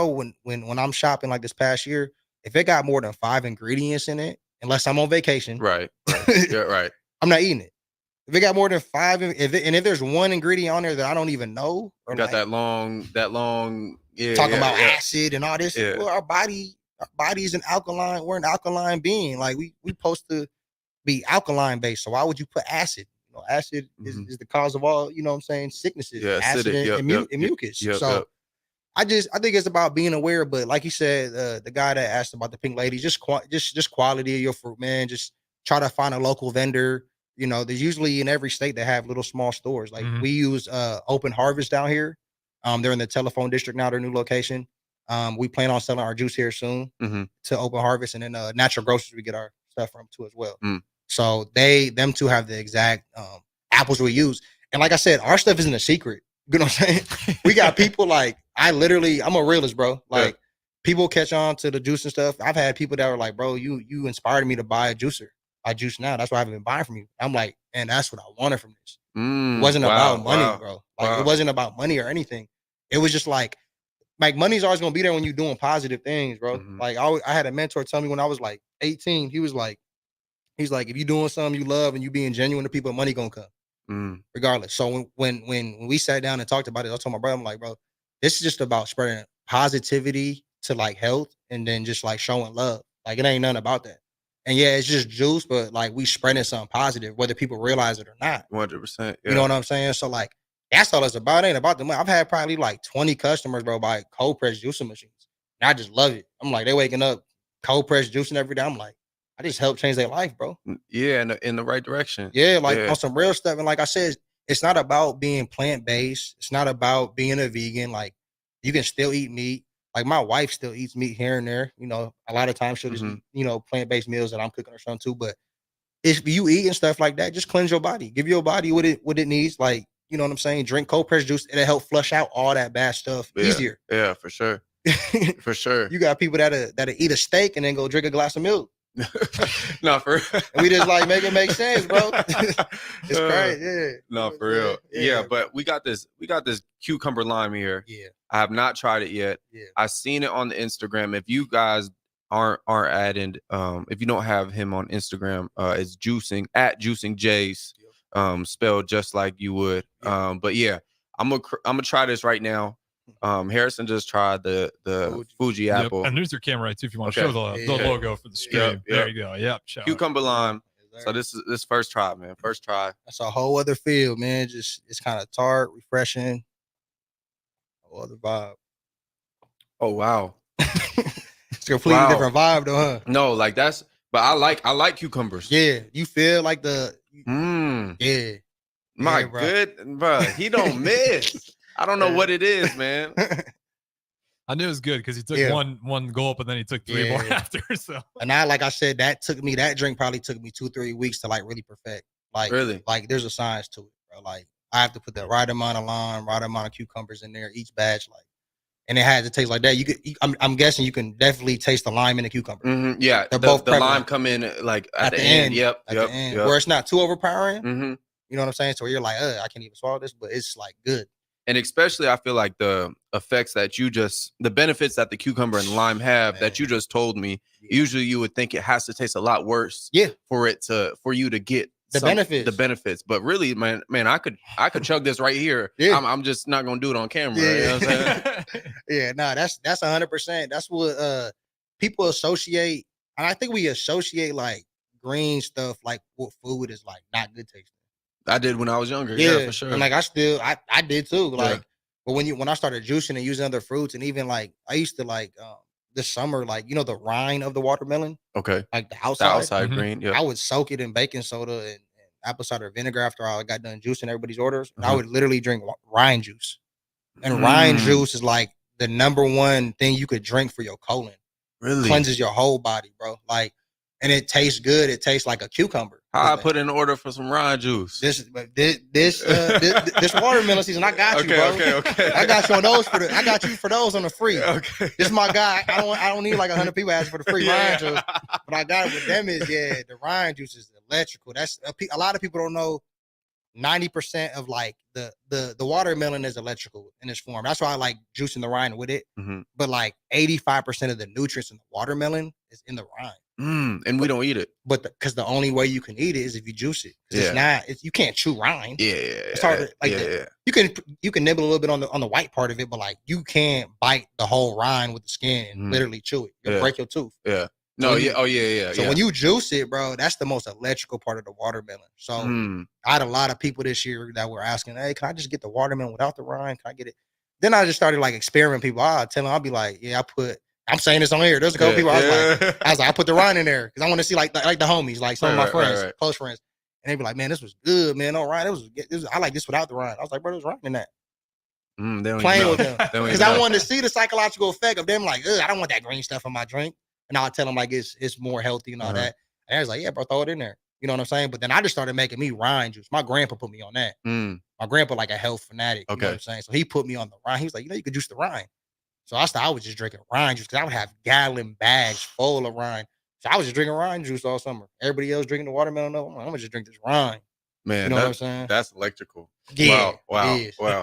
when I'm shopping like this past year, if it got more than 5 ingredients in it, unless I'm on vacation, right, I'm not eating it. If it got more than 5, if there's one ingredient on there that I don't even know, or got that long, talking about acid and all this. Well, our body is an alkaline. We're an alkaline being. Like we supposed to be alkaline based. So why would you put acid? You know, acid is the cause of all. You know what I'm saying? Sicknesses, acid and mucus. So I think it's about being aware. But like you said, the guy that asked about the Pink Lady, just quality of your fruit, man. Just try to find a local vendor. You know, there's usually in every state they have little small stores. Like we use Open Harvest down here. They're in the Telephone District now, their new location. We plan on selling our juice here soon to Open Harvest, and then Natural Grocers we get our stuff from too as well. So them two have the exact apples we use. And like I said, our stuff isn't a secret. You know what I'm saying? We got people like I'm a realist, bro. Like people catch on to the juice and stuff. I've had people that were like, bro, you inspired me to buy a juicer. I juice now. That's why I haven't been buying from you. I'm like, and that's what I wanted from this. It wasn't about money, bro. Like it wasn't about money or anything. It was just like money's always gonna be there when you're doing positive things, bro. Like I had a mentor tell me when I was like 18, he's like, if you're doing something you love and you being genuine to people, money gonna come. Regardless. So when we sat down and talked about it, I told my brother, I'm like, bro, this is just about spreading positivity to like health and then just like showing love. Like it ain't nothing about that. And yeah, it's just juice, but like we spreading something positive, whether people realize it or not. 100%. You know what I'm saying? So like that's all it's about. It ain't about the money. I've had probably like 20 customers, bro, buy cold press juicing machines. And I just love it. I'm like, they waking up cold press juicing every day. I'm like, I just help change their life, bro. Yeah, in the right direction. Yeah, like on some real stuff. And like I said, it's not about being plant-based. It's not about being a vegan. Like you can still eat meat. Like my wife still eats meat here and there. You know, a lot of times she'll just eat, plant-based meals that I'm cooking or something too. But if you eat and stuff like that, just cleanse your body. Give your body what it needs. Like, you know what I'm saying? Drink cold pressed juice. It'll help flush out all that bad stuff easier. Yeah, for sure. For sure. You got people that'll eat a steak and then go drink a glass of milk. No, for and we just like make it make sense, bro. It's crazy. Yeah. No, for real. Yeah, but we got this cucumber lime here. Yeah. I have not tried it yet. Yeah. I've seen it on the Instagram. If you guys aren't adding, if you don't have him on Instagram, it's juicing J's, spelled just like you would. But yeah, I'm gonna try this right now. Harrison just tried the Fuji apple. And there's your camera right too. If you want to show the logo for the stream, there you go. Yep. Cucumber lime. So this first try, man. First try. That's a whole other feel, man. Just it's kind of tart, refreshing. Whole other vibe. Oh wow. It's a completely different vibe though, huh? No, like but I like cucumbers. Yeah, you feel like the yeah. My bro. He don't miss. I don't know what it is, man. I knew it was good because he took one gulp and then he took 3 more after. So and like I said, that drink probably took me 2-3 weeks to like really perfect. Like really, like there's a science to it, bro. Like I have to put the right amount of lime, right amount of cucumbers in there each batch, like, and it has to taste like that. I'm guessing you can definitely taste the lime and the cucumber. Mm-hmm. Yeah, they're both the lime come in like at the end. Yep, at the end, where it's not too overpowering. Mm-hmm. You know what I'm saying? So you're like, I can't even swallow this, but it's like good. And especially, I feel like the effects that the benefits that the cucumber and lime have that you just told me, usually you would think it has to taste a lot worse for you to get the benefits. But really, man, I could chug this right here. Yeah. I'm just not going to do it on camera. Yeah. You know what I'm saying? Yeah, no, that's 100%. That's what people associate. And I think we associate like green stuff, like what food is like not good tasting. I did when I was younger. Yeah, for sure. And like I did too. Like, but when I started juicing and using other fruits, and even like I used to like this summer, like the rind of the watermelon. Okay. Like the outside green. Yeah. I would soak it in baking soda and apple cider vinegar after I got done juicing everybody's orders. And I would literally drink rind juice. And rind juice is like the number one thing you could drink for your colon. Really? Cleanses your whole body, bro. Like, and it tastes good. It tastes like a cucumber. How I put in an order for some rind juice. This watermelon season, I got you, bro. Okay. I got you on those I got you for those on the free. Okay. This is my guy. I don't need like 100 people asking for the free rind juice, but I got it with them. The rind juice is electrical. That's a lot of people don't know. 90% of like the watermelon is electrical in its form. That's why I like juicing the rind with it. Mm-hmm. But like 85% of the nutrients in the watermelon is in the rind. And we don't eat it. But because the only way you can eat it is if you juice it. You can't chew rind. Yeah. It's hard to, you can nibble a little bit on the white part of it, but like you can't bite the whole rind with the skin and literally chew it. You'll break your tooth. Yeah. So when you juice it, bro, that's the most electrical part of the watermelon. So I had a lot of people this year that were asking, hey, can I just get the watermelon without the rind? Can I get it? Then I just started like experimenting people. I'll be like, I'm saying this on here. There's a couple people I was like, I put the rind in there because I want to see like the homies, like some of my friends, close friends. And they be like, man, this was good, man. No rind. It was I like this without the rind. I was like, bro, there's rind in that. Playing with them. Because I wanted to see the psychological effect of them like, I don't want that green stuff in my drink. And I'll tell them like it's more healthy and all that. And I was like, yeah, bro, throw it in there. You know what I'm saying? But then I just started making me rind juice. My grandpa put me on that. My grandpa like a health fanatic. You know what I'm saying? So he put me on the rind. He was like, you could juice the rind. So I was just drinking rind juice because I would have gallon bags full of rind. So I was just drinking rind juice all summer. Everybody else drinking the watermelon. No, I'm gonna just drink this rind. Man, you know what I'm saying? That's electrical. Yeah, wow.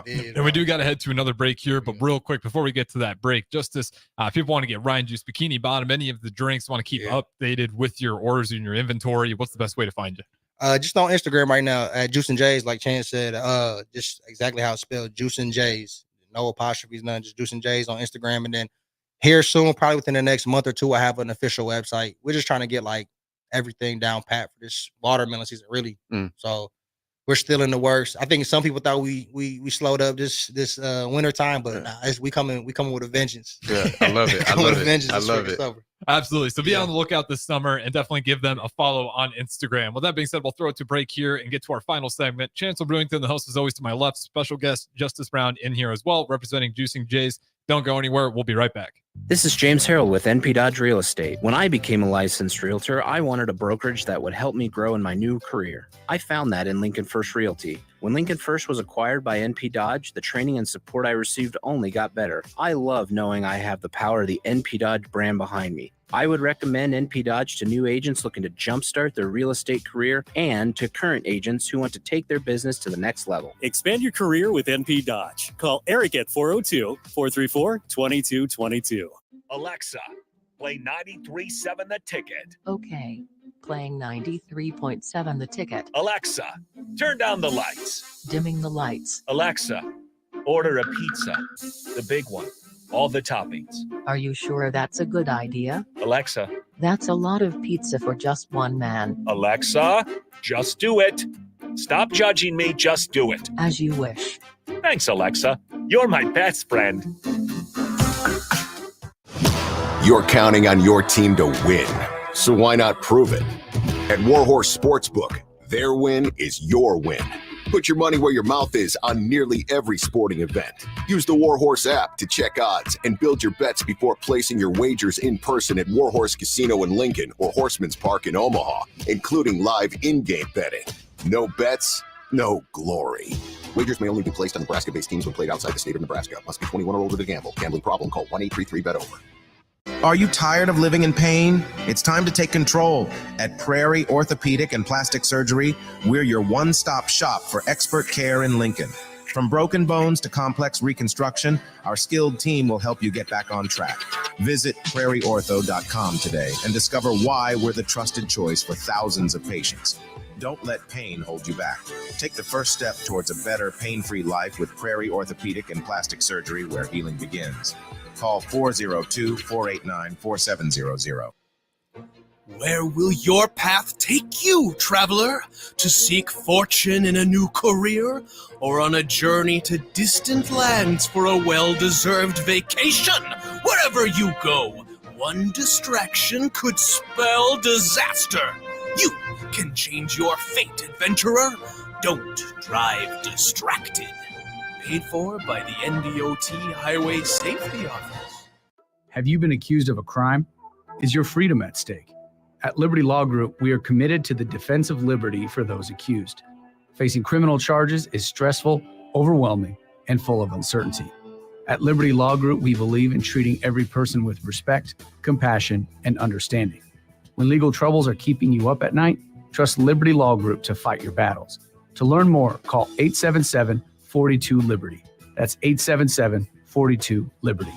And we do got to head to another break here, but real quick before we get to that break, just as people want to get rind juice, Bikini Bottom, any of the drinks, want to keep updated with your orders and your inventory, what's the best way to find you? Just on Instagram right now at Juicing J's, like Chance said, just exactly how it's spelled, Juicing J's. No apostrophes, none, just Juicing J's on Instagram. And then here soon, probably within the next month or two, I have an official website. We're just trying to get like everything down pat for this watermelon season, really. So we're still in the works. I think some people thought we slowed up this winter time, but we coming with a vengeance. Yeah, I love it. I love it. I love it. Absolutely. So be on the lookout this summer and definitely give them a follow on Instagram. With that being said, we'll throw it to break here and get to our final segment. Chancellor Brewington, the host, is always to my left. Special guest Justice Brown in here as well, representing Juicing Jays. Don't go anywhere. We'll be right back. This is James Harrell with NP Dodge Real Estate. When I became a licensed realtor, I wanted a brokerage that would help me grow in my new career. I found that in Lincoln First Realty. When Lincoln First was acquired by NP Dodge, the training and support I received only got better. I love knowing I have the power of the NP Dodge brand behind me. I would recommend NP Dodge to new agents looking to jumpstart their real estate career and to current agents who want to take their business to the next level. Expand your career with NP Dodge. Call Eric at 402-434-2222. Alexa, play 93.7 The Ticket. Okay, playing 93.7 The Ticket. Alexa, turn down the lights. Dimming the lights. Alexa, order a pizza. The big one. All the toppings. Are you sure that's a good idea? Alexa. That's a lot of pizza for just one man. Alexa, just do it. Stop judging me, just do it. As you wish. Thanks, Alexa. You're my best friend. You're counting on your team to win, so why not prove it? At Warhorse Sportsbook, their win is your win. Put your money where your mouth is on nearly every sporting event. Use the Warhorse app to check odds and build your bets before placing your wagers in person at Warhorse Casino in Lincoln or Horseman's Park in Omaha, including live in-game betting. No bets, no glory. Wagers may only be placed on Nebraska-based teams when played outside the state of Nebraska. Must be 21 or older to gamble. Gambling problem? Call 1-833-BET-OVER. Are you tired of living in pain? It's time to take control. At Prairie Orthopedic and Plastic Surgery, we're your one-stop shop for expert care in Lincoln. From broken bones to complex reconstruction, our skilled team will help you get back on track. Visit prairieortho.com today and discover why we're the trusted choice for thousands of patients. Don't let pain hold you back. Take the first step towards a better, pain-free life with Prairie Orthopedic and Plastic Surgery, where healing begins. Call 402-489-4700. Where will your path take you, traveler? To seek fortune in a new career? Or on a journey to distant lands for a well-deserved vacation? Wherever you go, one distraction could spell disaster. You can change your fate, adventurer. Don't drive distracted. Paid for by the NDOT Highway Safety Office. Have you been accused of a crime? Is your freedom at stake? At Liberty Law Group, we are committed to the defense of liberty for those accused. Facing criminal charges is stressful, overwhelming, and full of uncertainty. At Liberty Law Group, we believe in treating every person with respect, compassion, and understanding. When legal troubles are keeping you up at night, trust Liberty Law Group to fight your battles. To learn more, call 877-42-LIBERTY. That's 877-42-LIBERTY.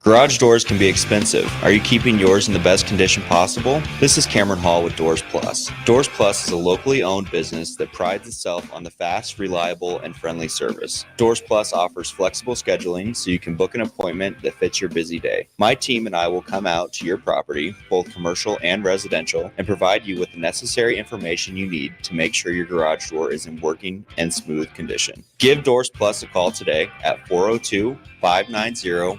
Garage doors can be expensive. Are you keeping yours in the best condition possible? This is Cameron Hall with Doors Plus. Doors Plus is a locally owned business that prides itself on the fast, reliable, and friendly service. Doors Plus offers flexible scheduling so you can book an appointment that fits your busy day. My team and I will come out to your property, both commercial and residential, and provide you with the necessary information you need to make sure your garage door is in working and smooth condition. Give Doors Plus a call today at 402-590-5800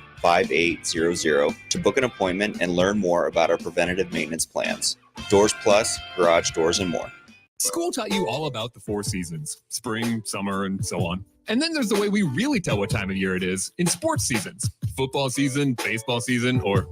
to book an appointment and learn more about our preventative maintenance plans. Doors Plus, garage doors, and more. School taught you all about the 4 seasons: spring, summer, and so on. And then there's the way we really tell what time of year it is in sports seasons: football season, baseball season, or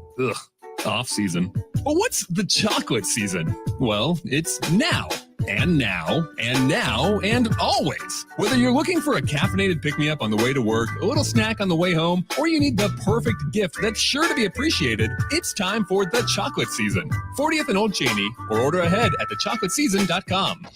off season. But what's the chocolate season? Well, it's now. And now, and now, and always. Whether you're looking for a caffeinated pick-me-up on the way to work, a little snack on the way home, or you need the perfect gift that's sure to be appreciated, it's time for the chocolate season. 40th and Old Cheney, or order ahead at thechocolateseason.com.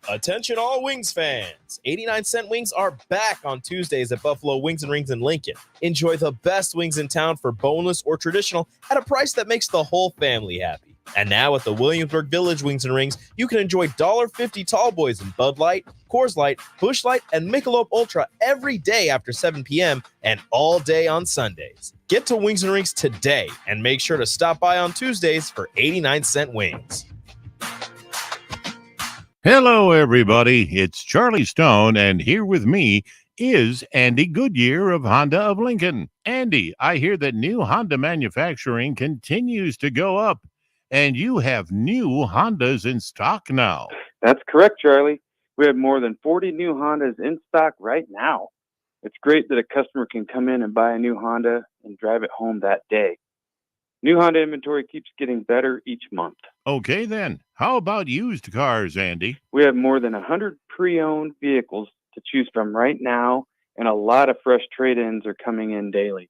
Attention all Wings fans. 89-cent wings are back on Tuesdays at Buffalo Wings and Rings in Lincoln. Enjoy the best wings in town for boneless or traditional at a price that makes the whole family happy. And now at the Williamsburg Village Wings and Rings, you can enjoy $1.50 tall boys in Bud Light, Coors Light, Busch Light, and Michelob Ultra every day after 7 p.m. and all day on Sundays. Get to Wings and Rings today and make sure to stop by on Tuesdays for 89-cent wings. Hello, everybody. It's Charlie Stone, and here with me is Andy Goodyear of Honda of Lincoln. Andy, I hear that new Honda manufacturing continues to go up, and you have new Hondas in stock now. That's correct, Charlie. We have more than 40 new Hondas in stock right now. It's great that a customer can come in and buy a new Honda and drive it home that day. New Honda inventory keeps getting better each month. Okay, then. How about used cars, Andy? We have more than 100 pre-owned vehicles to choose from right now, and a lot of fresh trade-ins are coming in daily.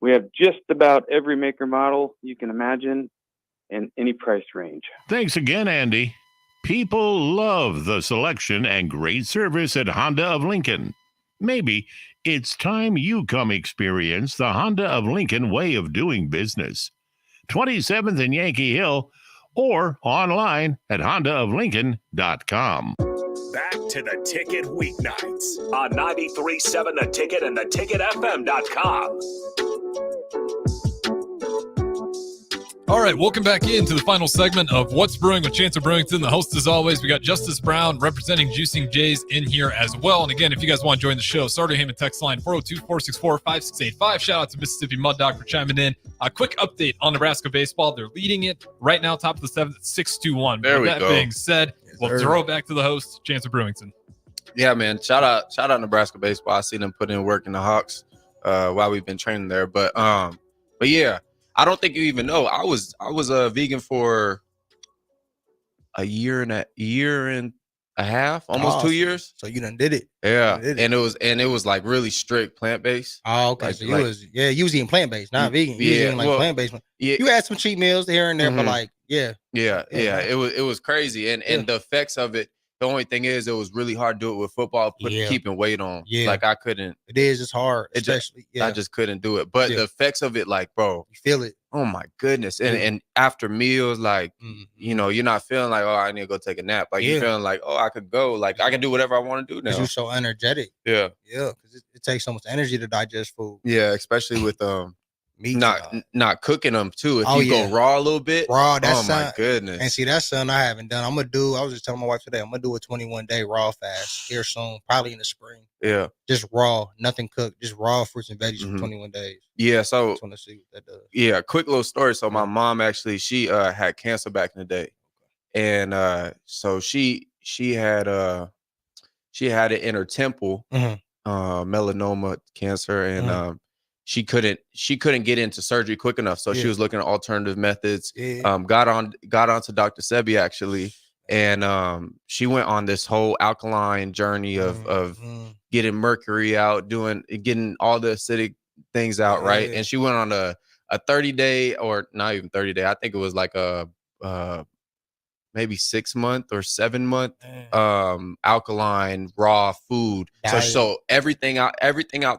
We have just about every maker model you can imagine in any price range. Thanks again, Andy. People love the selection and great service at Honda of Lincoln. Maybe it's time you come experience the Honda of Lincoln way of doing business. 27th and Yankee Hill, or online at hondaoflincoln.com. Back to the Ticket weeknights on 93.7 The Ticket and theticketfm.com. All right, welcome back into the final segment of What's Brewing with Chancellor Brewington. The host, as always, we got Justice Brown representing Juicing Jays in here as well. And again, if you guys want to join the show, Starter Heyman text line 402-464-5685. Shout out to Mississippi Mud Dog for chiming in. A quick update on Nebraska baseball. They're leading it right now, top of the seventh, 6-2-1. There With we that go. being said, we'll throw it back to the host, Chancellor Brewington. Yeah, man. Shout out Nebraska baseball. I see them put in work in the Hawks while we've been training there. But yeah, I don't think you even know. I was a vegan for a year and a half, almost 2 years. So you done did it. Yeah, did it. and it was like really strict plant based. Oh, okay. So you was eating plant based, not vegan. You was eating like plant based. Yeah, you had some cheat meals here and there, but like yeah. It was crazy, and the effects of it. The only thing is, it was really hard to do it with football, keeping weight on. Yeah. Like I couldn't. It is. It's hard, especially. I just couldn't do it. But the effects of it, like, bro, you feel it. Oh my goodness! And after meals, like you know, you're not feeling like, oh, I need to go take a nap. Like you're feeling like, oh, I could go. Like I can do whatever I want to do now. You're so energetic. Yeah. Yeah, because it takes so much energy to digest food. Yeah, especially with meat, not cooking them too. If Oh, you yeah. go raw a little bit, Raw. That's my goodness. And see, that's something I haven't done. I was just telling my wife today, I'm gonna do a 21-day raw fast here soon, probably in the spring. Yeah. Just raw, nothing cooked, just raw fruits and veggies for 21 days. Yeah, so just want to see what that does. Yeah, quick little story. So my mom actually, she had cancer back in the day, and so she had it in her temple, melanoma cancer, and she couldn't get into surgery quick enough. So she was looking at alternative methods. Got onto Dr. Sebi actually, and she went on this whole alkaline journey of getting mercury out, getting all the acidic things out, right? And she went on a 30-day, or not even 30-day. I think it was like a maybe 6 month or 7 month alkaline raw food. So everything out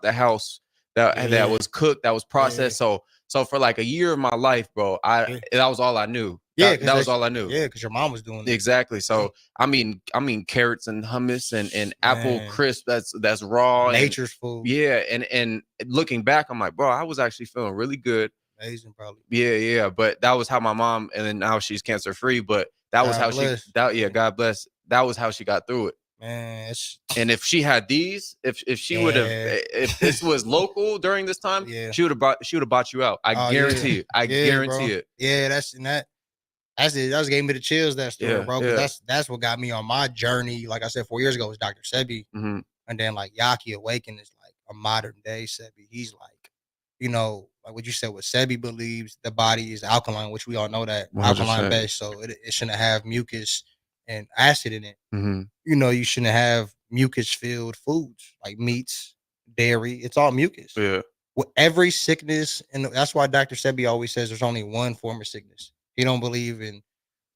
the house that was cooked, that was processed. So for like a year of my life, bro, that was all I knew. That was all I knew. Yeah, because your mom was doing it. Exactly. So I mean carrots and hummus and apple crisp that's raw. Nature's food. Yeah, and looking back, I'm like, bro, I was actually feeling really good. Amazing, probably. Yeah. But that was how my mom, and then now she's cancer free. But that was how God bless. That was how she got through it. Man, and if she had these, if she would have, if this was local during this time, she would have bought you out. I guarantee it. I guarantee it. Yeah, that's it. That gave me the chills, that story, bro. That's what got me on my journey. Like I said, 4 years ago was Dr. Sebi, and then like Yaki Awaken is like a modern day Sebi. He's like, like what you said, what Sebi believes the body is alkaline, which we all know that 100%. Alkaline based, so it shouldn't have mucus and acid in it. You shouldn't have mucus filled foods like meats, dairy. It's all mucus. Yeah. With every sickness, and that's why Dr. Sebi always says there's only one form of sickness. He don't believe in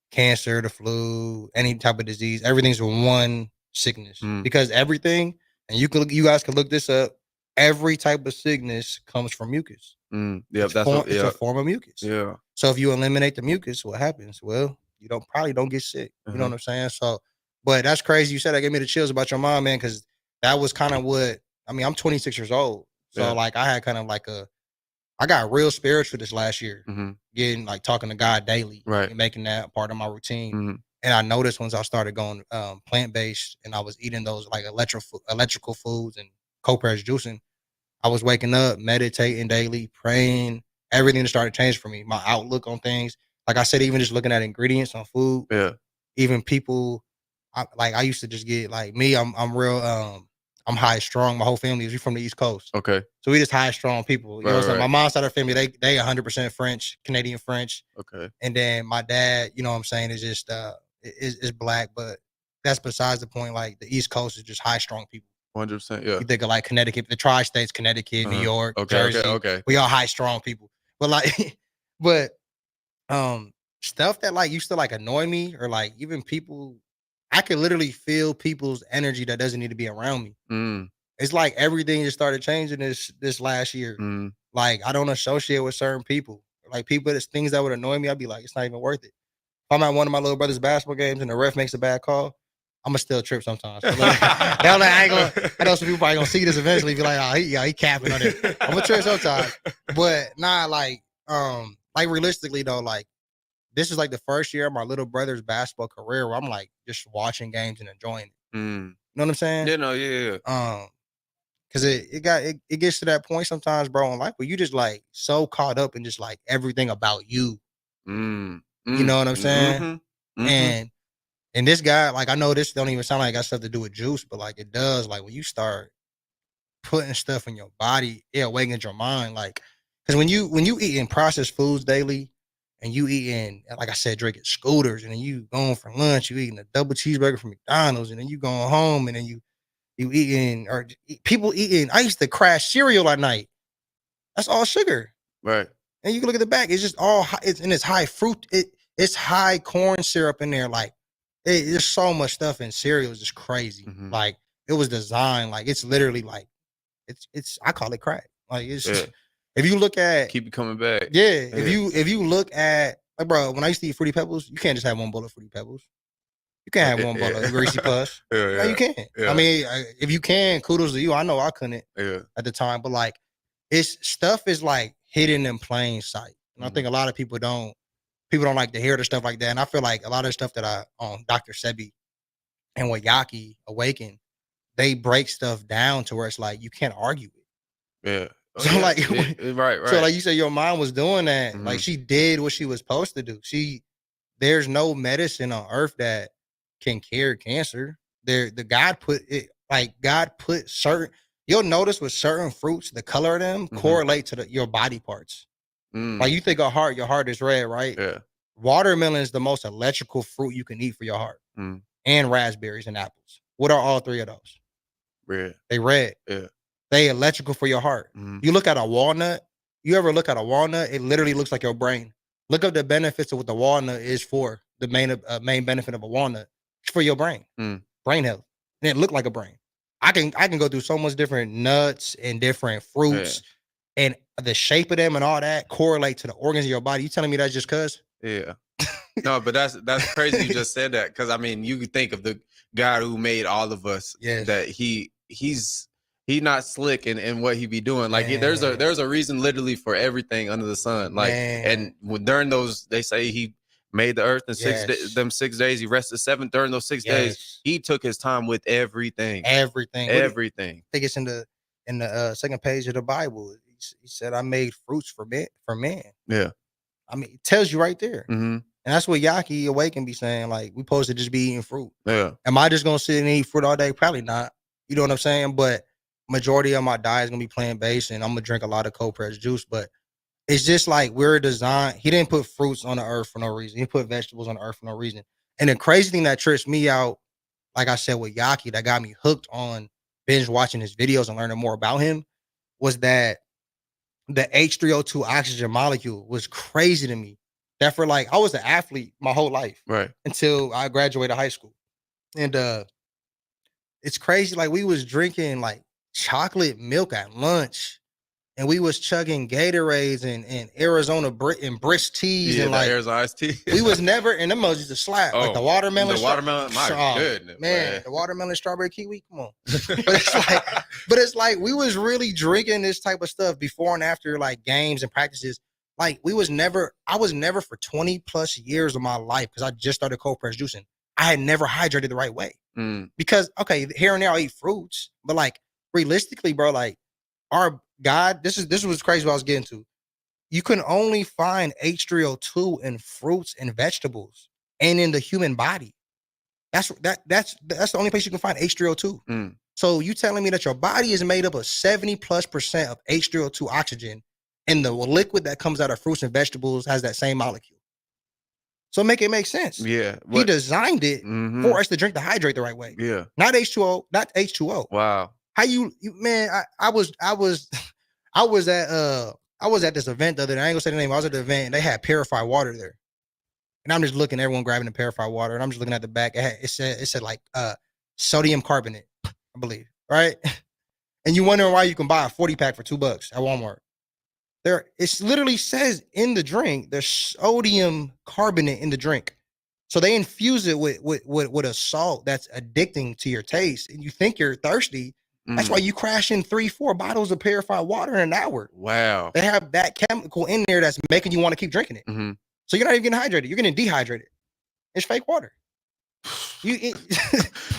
cancer, the flu, any type of disease. Everything's one sickness because everything, and you guys can look this up. Every type of sickness comes from mucus. It's a form of mucus. Yeah. So if you eliminate the mucus, what happens? Well, you probably don't get sick. You know what I'm saying? So, but that's crazy. You said that gave me the chills about your mom, man, because that was kind of I'm 26 years old. So like I had kind of like I got real spiritual this last year, getting like talking to God daily, and making that part of my routine. And I noticed once I started going plant-based and I was eating those like electrical foods and cold press juicing, I was waking up, meditating daily, praying. Everything started changing for me. My outlook on things. Like I said, even just looking at ingredients on food. Yeah. Even people, I used to just get like me. I'm real. I'm high strong. My whole family is from the East Coast. Okay. So we just high strong people. You know what I'm saying? My mom's side of the family, they 100% French, Canadian French. Okay. And then my dad, you know what I'm saying, is just is black, but that's besides the point. Like the East Coast is just high strong people. 100%. Yeah. You think of like Connecticut, the tri-states, Connecticut, New York, Jersey. Okay. We all high strong people. But like, stuff that like used to like annoy me, or like even people, I could literally feel people's energy that doesn't need to be around me. It's like everything just started changing this last year. Like I don't associate with certain people. Like people, there's things that would annoy me. I'd be like, it's not even worth it. If I'm at one of my little brother's basketball games and the ref makes a bad call, I'ma still trip sometimes. So like, I know some people probably gonna see this eventually, be like, oh, he capping on it. I'm gonna trip sometimes, but nah, like realistically though, like this is like the first year of my little brother's basketball career where I'm like just watching games and enjoying it. You know what I'm saying? Yeah. Cause it gets to that point sometimes, bro, in life where you just like so caught up in just like everything about you. You know what I'm saying? And this guy, like, I know this don't even sound like it got stuff to do with juice, but like it does. Like when you start putting stuff in your body, it awakens your mind. Like, because when you eating processed foods daily, and you eating, like I said, drinking scooters, and then you going for lunch, you eating a double cheeseburger from McDonald's, and then you going home, and then you eating, or people eating. I used to crash cereal at night. That's all sugar, right? And you can look at the back; it's just all it's high fruit. It's high corn syrup in there, like. There's so much stuff in cereal. It's just crazy. Like it was designed, like it's literally like it's I call it crack. Like it's if you look at keep it coming back. Yeah. If you look at like bro, when I used to eat Fruity Pebbles, you can't just have one bowl of Fruity Pebbles. You can't have one bowl of Greasy Puffs. No, you can't. I mean, if you can, kudos to you. I know I couldn't at the time, but like it's stuff is like hidden in plain sight. And I think a lot of people don't like to hear the stuff like that. And I feel like a lot of the stuff that Dr. Sebi and what Yaki Awaken, they break stuff down to where it's like you can't argue it. Yeah. So like right. So like you said, your mom was doing that. Like she did what she was supposed to do. There's no medicine on earth that can cure cancer. God put certain, you'll notice with certain fruits, the color of them correlate to your body parts. Like you think of heart, your heart is red, right? Yeah. Watermelon is the most electrical fruit you can eat for your heart. And raspberries and apples. What are all three of those? Red. They red. Yeah. They electrical for your heart. You look at a walnut. You ever look at a walnut? It literally looks like your brain. Look up the benefits of what the walnut is for. The main benefit of a walnut. It's for your brain. Brain health. And it looked like a brain. I can go through so much different nuts and different fruits. And the shape of them and all that correlate to the organs of your body. You telling me that's just cuz? Yeah. No, but that's crazy you just said that, because I mean you could think of the God who made all of us. That he's not slick in what he be doing. Like there's a reason literally for everything under the sun. Like and during those, they say he made the earth in 6 days. He rested 7 during those 6 days. He took his time with everything. I Everything. think it's in the second page of the Bible. He said, "I made fruits for man." Yeah. I mean, it tells you right there. And that's what Yaki Awaken be saying. Like, we supposed to just be eating fruit. Yeah. Am I just gonna sit and eat fruit all day? Probably not. You know what I'm saying? But majority of my diet is gonna be plant-based, and I'm gonna drink a lot of cold pressed juice. But it's just like we're designed. He didn't put fruits on the earth for no reason. He put vegetables on the earth for no reason. And the crazy thing that trips me out, like I said with Yaki, that got me hooked on binge watching his videos and learning more about him, was that the H3O2 oxygen molecule was crazy to me. That for like, I was an athlete my whole life. Right. Until I graduated high school. And it's crazy. Like we was drinking like chocolate milk at lunch. And we was chugging Gatorades and Arizona and Brisk teas and like Arizona iced tea. We was never, and them was just a slap. Like the watermelon. My goodness. Man, the watermelon, strawberry, kiwi. Come on. but it's like we was really drinking this type of stuff before and after like games and practices. Like I was never for 20 plus years of my life, because I just started cold press juicing. I had never hydrated the right way. Because okay, here and there I'll eat fruits, but like realistically, bro, like our God, this is what's crazy what I was getting to. You can only find H3O2 in fruits and vegetables and in the human body. That's the only place you can find H3O2. So you telling me that your body is made up of 70+% of H3O2 oxygen, and the liquid that comes out of fruits and vegetables has that same molecule. So make it make sense. Yeah. He designed it for us to drink to hydrate the right way. Yeah. Not H2O. Wow. How you man, I was at this event the other day. I ain't gonna say the name. I was at the event and they had purified water there. And I'm just looking, everyone grabbing the purified water, and I'm just looking at the back. It said like sodium carbonate, I believe, right? And you wondering why you can buy a 40-pack for $2 at Walmart. It literally says in the drink, there's sodium carbonate in the drink. So they infuse it with a salt that's addicting to your taste, and you think you're thirsty. That's why you crash in 3-4 bottles of purified water in an hour. Wow. They have that chemical in there that's making you want to keep drinking it. So you're not even getting hydrated. You're getting dehydrated. It's fake water.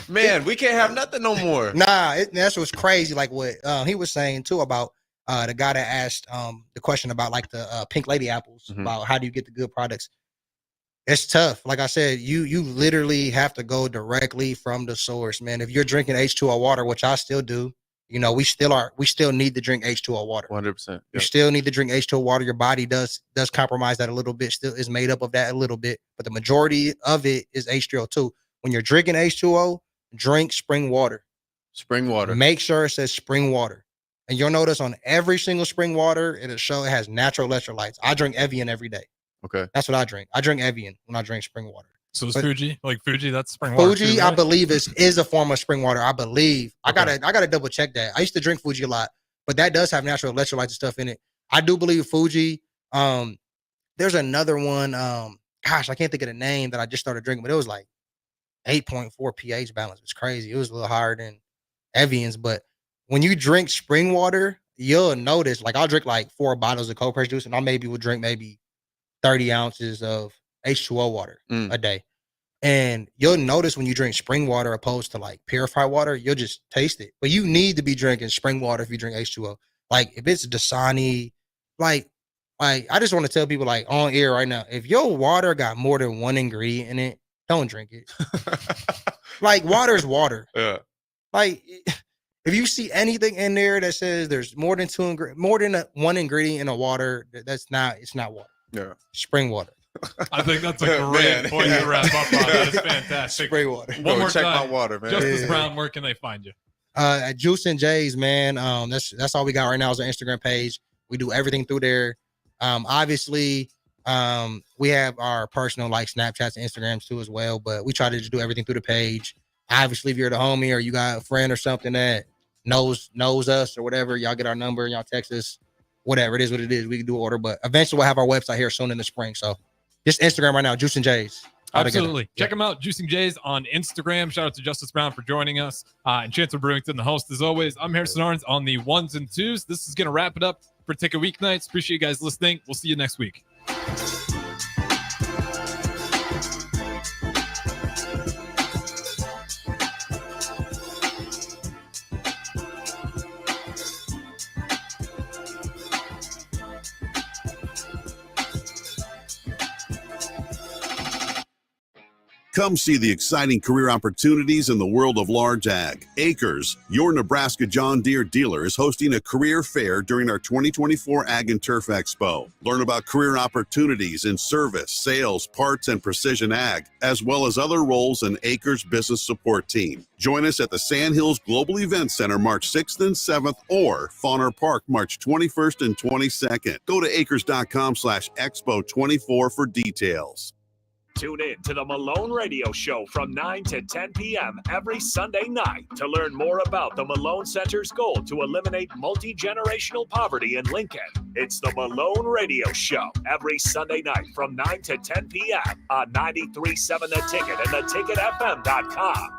Man, we can't have nothing no more. Nah, that's what's crazy. Like what he was saying too about the guy that asked the question about like the pink lady apples, about how do you get the good products. It's tough. Like I said, you literally have to go directly from the source, man. If you're drinking H2O water, which I still do, you know, we still need to drink H2O water. 100%. You still need to drink H2O water. Your body does compromise that a little bit, still is made up of that a little bit, but the majority of it is H3O2. When you're drinking H2O, drink spring water. Spring water. Make sure it says spring water. And you'll notice on every single spring water, it'll show it has natural electrolytes. I drink Evian every day. Okay. That's what I drink. I drink Evian when I drink spring water. So is Fuji, that's spring water. Fuji, too, I right? believe is a form of spring water. I believe. Okay. I gotta double check that. I used to drink Fuji a lot, but that does have natural electrolytes and stuff in it. I do believe Fuji. There's another one. Gosh, I can't think of the name that I just started drinking, but it was like 8.4 pH balance. It's crazy. It was a little higher than Evian's, but when you drink spring water, you'll notice. Like I'll drink like 4 bottles of cold pressed juice, and I maybe will drink maybe 30 ounces of H2O water a day. And you'll notice when you drink spring water opposed to like purified water, you'll just taste it. But you need to be drinking spring water if you drink H2O. Like if it's Dasani, like I just want to tell people like on air right now, if your water got more than 1 ingredient in it, don't drink it. Like water is water. Yeah. Like if you see anything in there that says there's more than 1 ingredient in a water, it's not water. Yeah. Spring water. I think that's a great point to wrap up on. That is fantastic. Spray water. One more check time. my water, man. Justice Brown, where can they find you? At Juice and J's, man. That's all we got right now is our Instagram page. We do everything through there. Obviously, we have our personal like Snapchats and Instagrams too as well, but we try to just do everything through the page. Obviously, if you're the homie or you got a friend or something that knows us or whatever, y'all get our number, y'all text us, whatever it is, what it is, we can do order. But eventually we'll have our website here soon in the spring. So just Instagram right now, Juice and J's. Absolutely. Check them out, Juicing Jays on Instagram. Shout out to Justice Brown for joining us. And Chancellor Brewington, the host, as always. I'm Harrison Arns on the 1s and 2s. This is going to wrap it up for Ticket Weeknights. Appreciate you guys listening. We'll see you next week. Come see the exciting career opportunities in the world of large ag. Acres, your Nebraska John Deere dealer, is hosting a career fair during our 2024 Ag and Turf Expo. Learn about career opportunities in service, sales, parts, and precision ag, as well as other roles in Acres business support team. Join us at the Sandhills Global Event Center March 6th and 7th or Fauner Park March 21st and 22nd. Go to acres.com/expo24 for details. Tune in to the Malone Radio Show from 9 to 10 p.m. every Sunday night to learn more about the Malone Center's goal to eliminate multi-generational poverty in Lincoln. It's the Malone Radio Show every Sunday night from 9 to 10 p.m. on 93.7 The Ticket and theticketfm.com.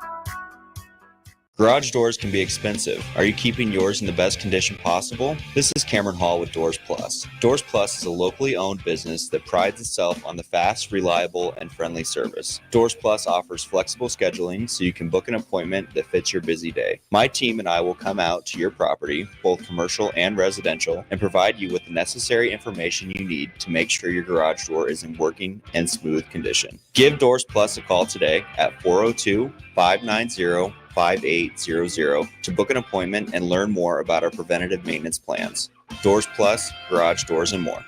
Garage doors can be expensive. Are you keeping yours in the best condition possible? This is Cameron Hall with Doors Plus. Doors Plus is a locally owned business that prides itself on the fast, reliable, and friendly service. Doors Plus offers flexible scheduling so you can book an appointment that fits your busy day. My team and I will come out to your property, both commercial and residential, and provide you with the necessary information you need to make sure your garage door is in working and smooth condition. Give Doors Plus a call today at 402-590-5800 to book an appointment and learn more about our preventative maintenance plans. Doors Plus, garage doors, and more.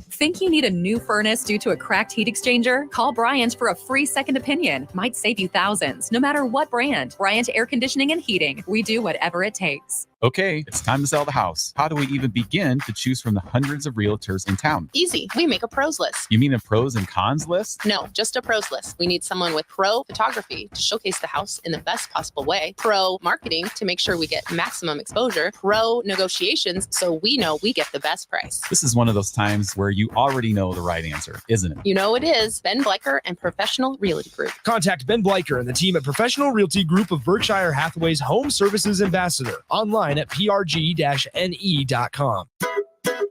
Think you need a new furnace due to a cracked heat exchanger? Call Bryant for a free second opinion. Might save you thousands, no matter what brand. Bryant Air Conditioning and Heating. We do whatever it takes. Okay, it's time to sell the house. How do we even begin to choose from the hundreds of realtors in town? Easy. We make a pros list. You mean a pros and cons list? No, just a pros list. We need someone with pro photography to showcase the house in the best possible way, pro marketing to make sure we get maximum exposure, pro negotiations so we know we get the best price. This is one of those times where you already know the right answer, isn't it? You know it is. Ben Bleicher and Professional Realty Group. Contact Ben Bleicher and the team at Professional Realty Group of Berkshire Hathaway's Home Services Ambassador online at prg-ne.com.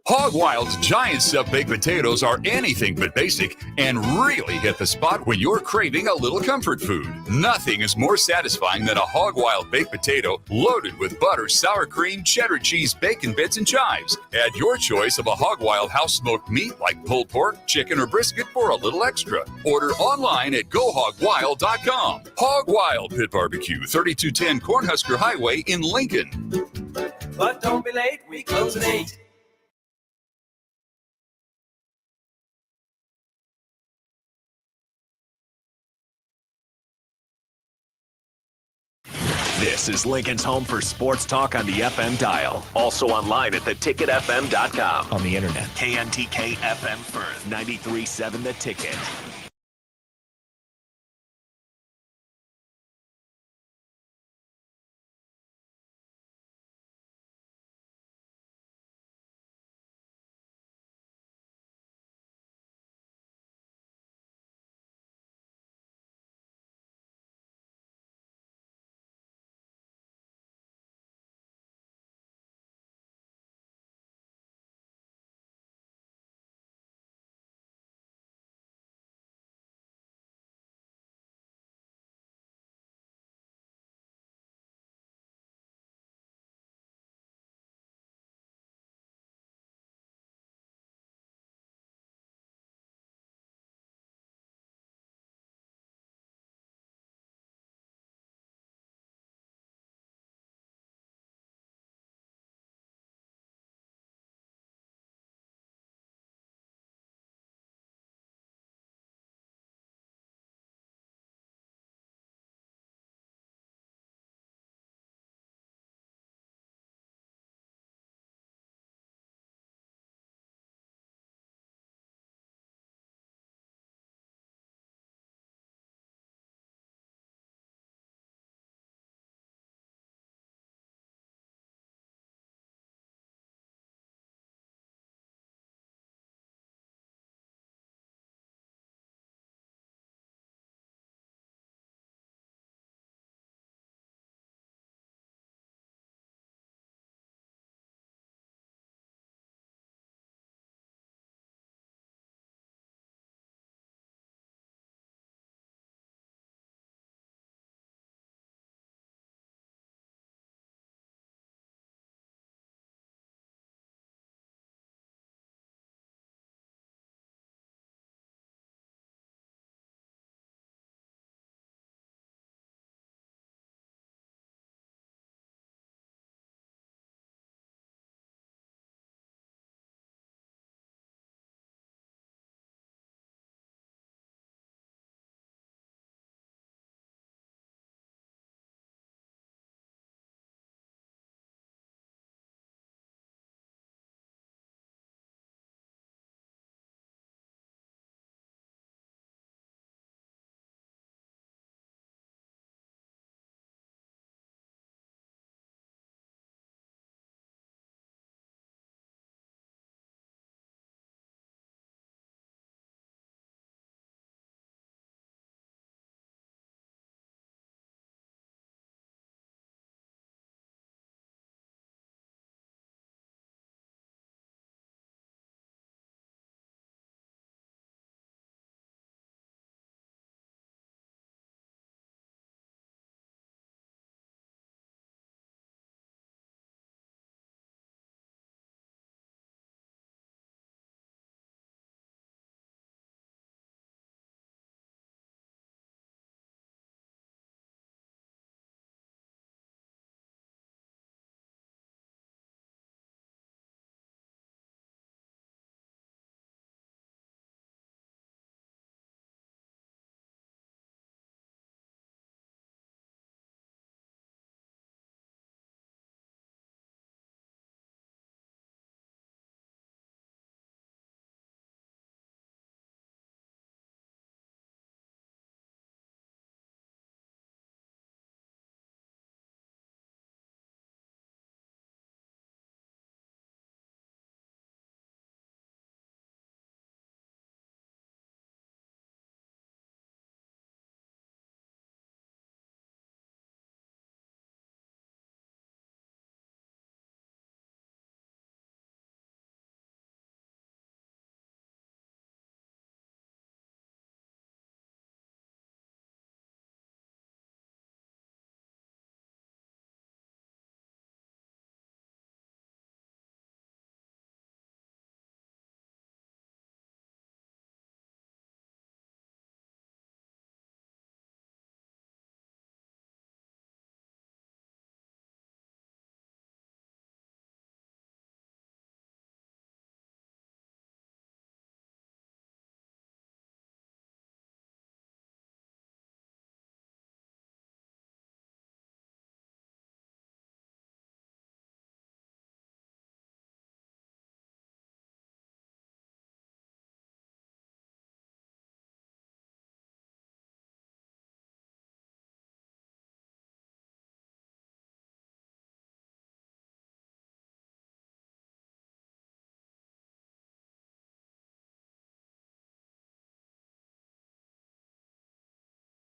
Hog Wild's giant stuffed baked potatoes are anything but basic and really hit the spot when you're craving a little comfort food. Nothing is more satisfying than a Hog Wild baked potato loaded with butter, sour cream, cheddar cheese, bacon bits, and chives. Add your choice of a Hog Wild house smoked meat like pulled pork, chicken, or brisket for a little extra. Order online at GoHogWild.com. Hog Wild Pit Barbecue, 3210 Cornhusker Highway in Lincoln. But don't be late, we close at 8. This is Lincoln's home for sports talk on the FM dial. Also online at theticketfm.com. On the internet. KNTK FM Firth, 93.7 The Ticket.